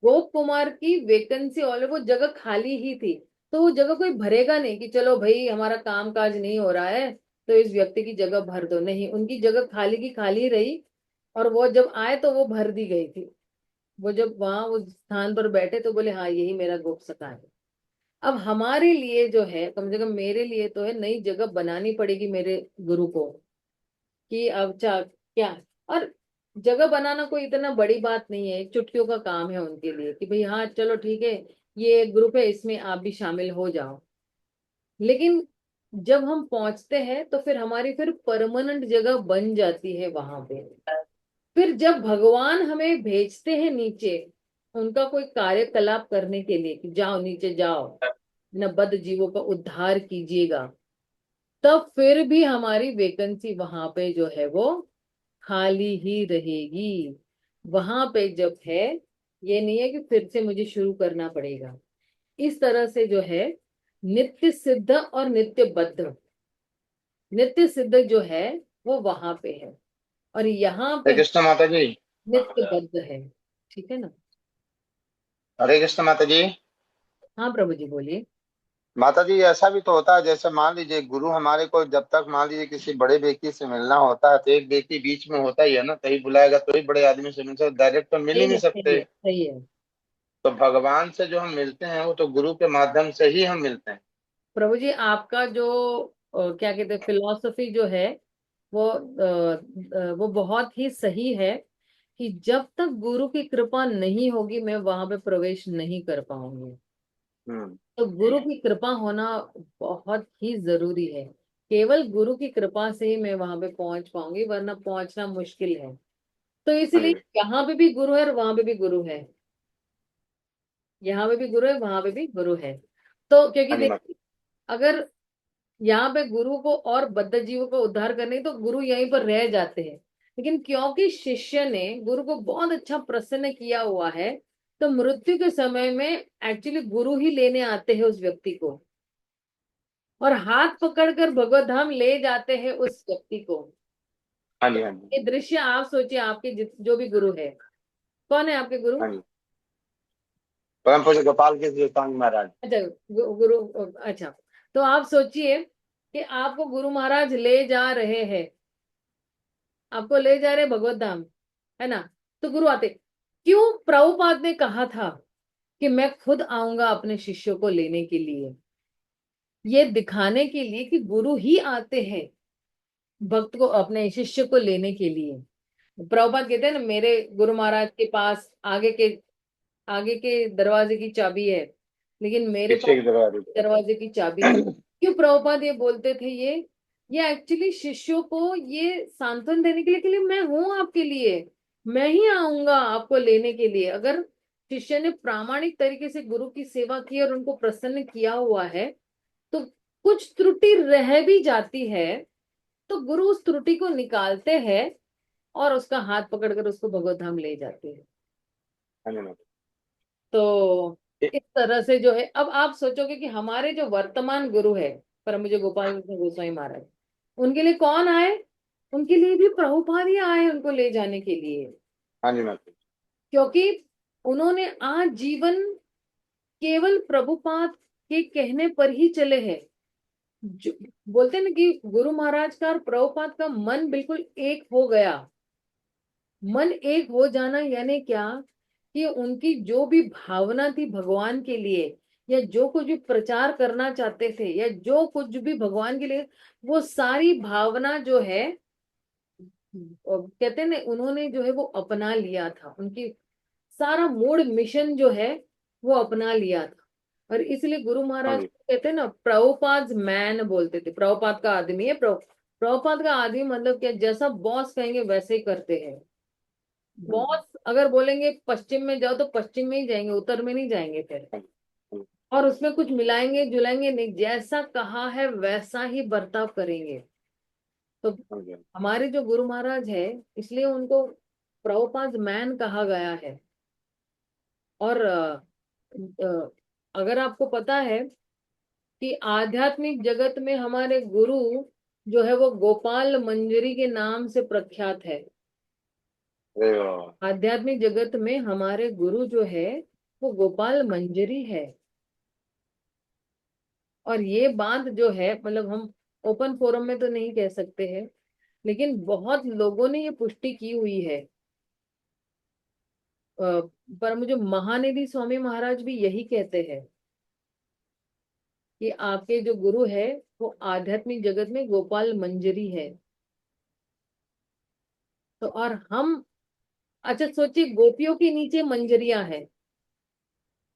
गोप कुमार की वैकेंसी, ऑलरेडी वो जगह खाली ही थी। तो वो जगह कोई भरेगा नहीं कि चलो भाई हमारा काम काज नहीं हो रहा है तो इस व्यक्ति की जगह भर दो, नहीं, उनकी जगह खाली की खाली रही। और वो जब आए तो वो भर दी गई थी। वो जब वहां उस स्थान पर बैठे तो बोले हाँ, यही मेरा गोप सखा है। अब हमारे लिए जो है, कम से कम मेरे लिए तो है, नई जगह बनानी पड़ेगी मेरे गुरु को, कि अब क्या। और जगह बनाना कोई इतना बड़ी बात नहीं है, चुटकियों का काम है उनके लिए, कि भाई हाँ चलो ठीक है, ये ग्रुप है, इसमें आप भी शामिल हो जाओ। लेकिन जब हम पहुंचते हैं तो फिर हमारी फिर परमानेंट जगह बन जाती है वहां पे। फिर जब भगवान हमें भेजते हैं नीचे उनका कोई कार्यकलाप करने के लिए, कि जाओ नीचे जाओ, न बद्ध जीवों का उद्धार कीजिएगा, तब फिर भी हमारी वैकेंसी वहां पे जो है वो खाली ही रहेगी। वहां पे जब है, ये नहीं है कि फिर से मुझे शुरू करना पड़ेगा। इस तरह से जो है, नित्य सिद्ध और नित्य बद्ध, नित्य सिद्ध जो है वो वहां पे है, और यहाँ पे हरे कृष्ण माता जी। नित्य बद्ध है। ठीक है ना? हरे कृष्ण माता जी। हाँ प्रभु जी बोलिए। माता जी, ऐसा भी तो होता है, जैसे मान लीजिए गुरु हमारे को जब तक मान लीजिए किसी बड़े व्यक्ति से मिलना होता है तो एक व्यक्ति बीच में होता ही है ना, तभी बुलाएगा, तो ही बड़े आदमी से मिल सकते, डायरेक्ट तो मिल ही सही नहीं है, सही सकते। है, सही है। तो भगवान से जो हम मिलते हैं वो तो गुरु के माध्यम से ही हम मिलते हैं। प्रभु जी आपका जो क्या कहते हैं फिलॉसफी जो है, वो बहुत ही सही है, कि जब तक गुरु की कृपा नहीं होगी मैं वहां पे प्रवेश नहीं कर पाऊंगी। हम्म। तो गुरु की कृपा होना बहुत ही जरूरी है। केवल गुरु की कृपा से ही मैं वहां पे पहुंच पाऊंगी, वरना पहुंचना मुश्किल है। तो हाँ इसलिए जी। यहाँ पे भी गुरु है और वहां पे भी गुरु है, यहाँ पे भी गुरु है वहां पे भी गुरु है। तो क्योंकि हाँ जी माता। देखिए, अगर यहाँ पे गुरु को और बद्ध जीवों को उद्धार करने तो गुरु यहीं पर रह जाते हैं। लेकिन क्योंकि शिष्य ने गुरु को बहुत अच्छा प्रसन्न किया हुआ है, तो मृत्यु के समय में एक्चुअली गुरु ही लेने आते हैं उस व्यक्ति को, और हाथ पकड़कर भगवत धाम ले जाते हैं उस व्यक्ति को। हाँ जी। हाँ जी। ये दृश्य आप सोचिए, आपके जो भी गुरु है, कौन है आपके गुरु? हाँ जी। परम पूज्य गोपाल के स्वामी महाराज। अच्छा, गुरु। अच्छा, तो आप सोचिए कि आपको गुरु महाराज ले जा रहे हैं, आपको ले जा रहे भगवत धाम, है ना? तो गुरु आते क्यों? प्रभुपाद ने कहा था कि मैं खुद आऊंगा अपने शिष्यों को लेने के लिए, ये दिखाने के लिए कि गुरु ही आते हैं भक्त को, अपने शिष्य को लेने के लिए। प्रभुपाद कहते हैं ना, मेरे गुरु महाराज के पास आगे के आगे के दरवाजे की चाबी है, लेकिन मेरे पीछे पास की दरवाजे। दरवाजे की चाबी नहीं। क्यों प्रभुपाद ये बोलते थे? ये एक्चुअली शिष्यों को ये सांत्वन देने के लिए कि मैं हूं आपके लिए, मैं ही आऊंगा आपको लेने के लिए। अगर शिष्य ने प्रामाणिक तरीके से गुरु की सेवा की और उनको प्रसन्न किया हुआ है, तो कुछ त्रुटि रह भी जाती है तो गुरु उस त्रुटि को निकालते हैं और उसका हाथ पकड़कर उसको भगवत धाम ले जाते हैं। हाँ जी माता तो जी। इस तरह से जो है, अब आप सोचोगे कि हमारे जो वर्तमान गुरु है परम पूज्य गोपाल कृष्ण गोस्वामी महाराज, उनके लिए कौन आए? उनके लिए भी प्रभुपाद ही आए उनको ले जाने के लिए। हाँ जी माता जी। क्योंकि उन्होंने आज जीवन केवल प्रभुपाद के कहने पर ही चले हैं। जो बोलते हैं ना कि गुरु महाराज का और प्रभुपाद का मन बिल्कुल एक हो गया। मन एक हो जाना यानी क्या? कि उनकी जो भी भावना थी भगवान के लिए, या जो कुछ भी प्रचार करना चाहते थे, या जो कुछ भी भगवान के लिए, वो सारी भावना जो है, कहते हैं ना, उन्होंने जो है वो अपना लिया था। उनकी सारा मूड मिशन जो है वो अपना लिया था। और इसलिए गुरु हाँ महाराज जी। को कहते हैं ना, प्रभुपाद मैन बोलते थे। प्रभुपाद का आदमी है। प्रभुपाद का आदमी मतलब क्या? जैसा बॉस कहेंगे वैसे ही करते हैं। बॉस अगर बोलेंगे पश्चिम में जाओ तो पश्चिम में ही जाएंगे, उत्तर में नहीं जाएंगे फिर। हाँ जी। हाँ और उसमें कुछ मिलाएंगे जुलाएंगे नहीं, जैसा कहा है वैसा ही बर्ताव करेंगे। तो जी। हमारे जो गुरु महाराज है, इसलिए उनको प्रभुपाद मैन कहा गया है। और अगर आपको पता है कि आध्यात्मिक जगत में हमारे गुरु जो है वो गोपाल मंजरी के नाम से प्रख्यात है। अरे वाह। आध्यात्मिक जगत में हमारे गुरु जो है वो गोपाल मंजरी है। और ये बात जो है, मतलब हम ओपन फोरम में तो नहीं कह सकते हैं, लेकिन बहुत लोगों ने ये पुष्टि की हुई है। पर मुझे महानिधि स्वामी महाराज भी यही कहते हैं कि आपके जो गुरु है वो आध्यात्मिक जगत में गोपाल मंजरी है। तो और हम, अच्छा सोचिए, गोपियों के नीचे मंजरियां हैं।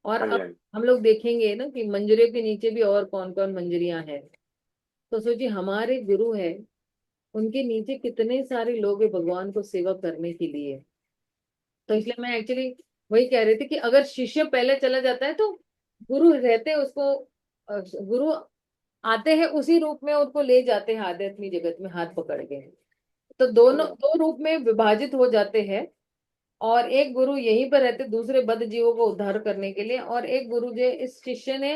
और हाँ जी। अब हाँ जी। हम लोग देखेंगे ना कि मंजरियों के नीचे भी और कौन कौन मंजरियां हैं। तो सोचिए, हमारे गुरु है, उनके नीचे कितने सारे लोग हैं भगवान को सेवा करने के लिए। तो इसलिए मैं एक्चुअली वही कह रही थी कि अगर शिष्य पहले चला जाता है तो गुरु रहते उसको, गुरु आते हैं उसी रूप में, उनको ले जाते हैं आध्यात्मिक जगत में हाथ पकड़ के। तो दोनों दो रूप में विभाजित हो जाते हैं। और एक गुरु यहीं पर रहते दूसरे बद्ध जीवों को उद्धार करने के लिए, और एक गुरु जो इस शिष्य ने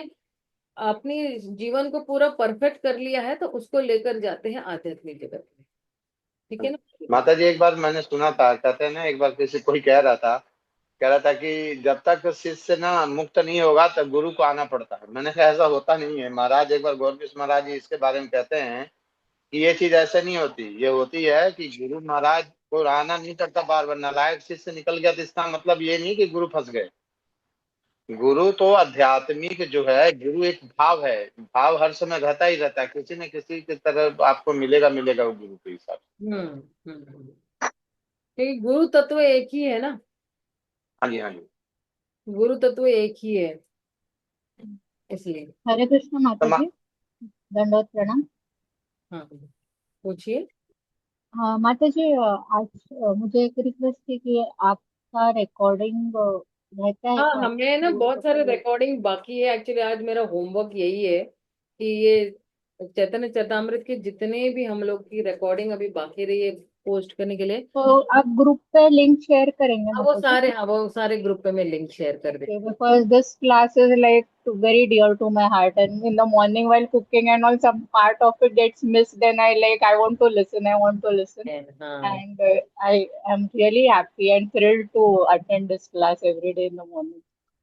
अपनी जीवन को पूरा परफेक्ट कर लिया है तो उसको लेकर जाते हैं आध्यात्मिक जगत में। ठीक है ना? माता जी एक बार मैंने सुना था, कहते हैं ना, एक बार किसी कोई कह रहा था कि जब तक शिष्य ना मुक्त नहीं होगा तब गुरु को आना पड़ता है। मैंने कहा ऐसा होता नहीं है महाराज। एक बार गौरकिश महाराज जी इसके बारे में कहते हैं कि ये चीज ऐसे नहीं होती। ये होती है कि गुरु महाराज को आना नहीं पड़ता बार बार। नालायक शिष्य निकल गया तो इसका मतलब ये नहीं कि गुरु फंस गए। गुरु तो आध्यात्मिक जो है, गुरु एक भाव है। भाव हर समय रहता ही रहता है, किसी न किसी की तरफ आपको मिलेगा मिलेगा वो गुरु के हिसाब से। हम्म। क्योंकि गुरु तत्व एक ही है ना। हाँ जी। हाँ जी। गुरु तत्व एक ही है, इसलिए। हरे कृष्ण तो माता जी, दंडवत प्रणाम। हाँ, पूछिए। हाँ माता जी, आज मुझे एक रिक्वेस्ट थी कि आपका रिकॉर्डिंग रहता है हाँ, क्या हमें ना बहुत सारे यूट्यूब रिकॉर्डिंग बाकी है। एक्चुअली आज मेरा होमवर्क यही है कि ये चैतन्य चरितामृत के जितने भी हम लोग की रिकॉर्डिंग अभी बाकी रही है पोस्ट करने के लिए, तो आप ग्रुप पे लिंक शेयर करेंगे हाँ माता जी? वो सारे ग्रुप पे मैं लिंक शेयर कर Okay, देती because this class is like very dear to my heart, and in the morning while cooking and all, some part of it gets missed, and I want to listen, I want to listen, हूँ। हाँ, and I am really happy and thrilled to attend this class every day in the morning.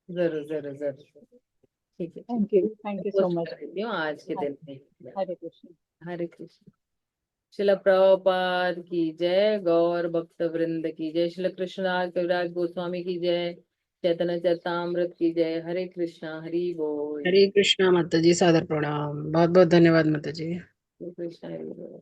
जरूर जरूर जरूर। ठीक है, ठीक Thank है, you so post much. कर देती हूँ आज के दिन में। Hare Krishna. हरे कृष्ण। शिला प्रभुपाद की जय, गौर भक्त वृंद की जय, श्रील कृष्णदास कविराज गोस्वामी की जय, चैतन्य चरितामृत की जय। हरे कृष्णा, हरि बोल। हरे कृष्णा माता जी, सादर प्रणाम। बहुत बहुत धन्यवाद माता जी। हरे कृष्णा, हरि बोल।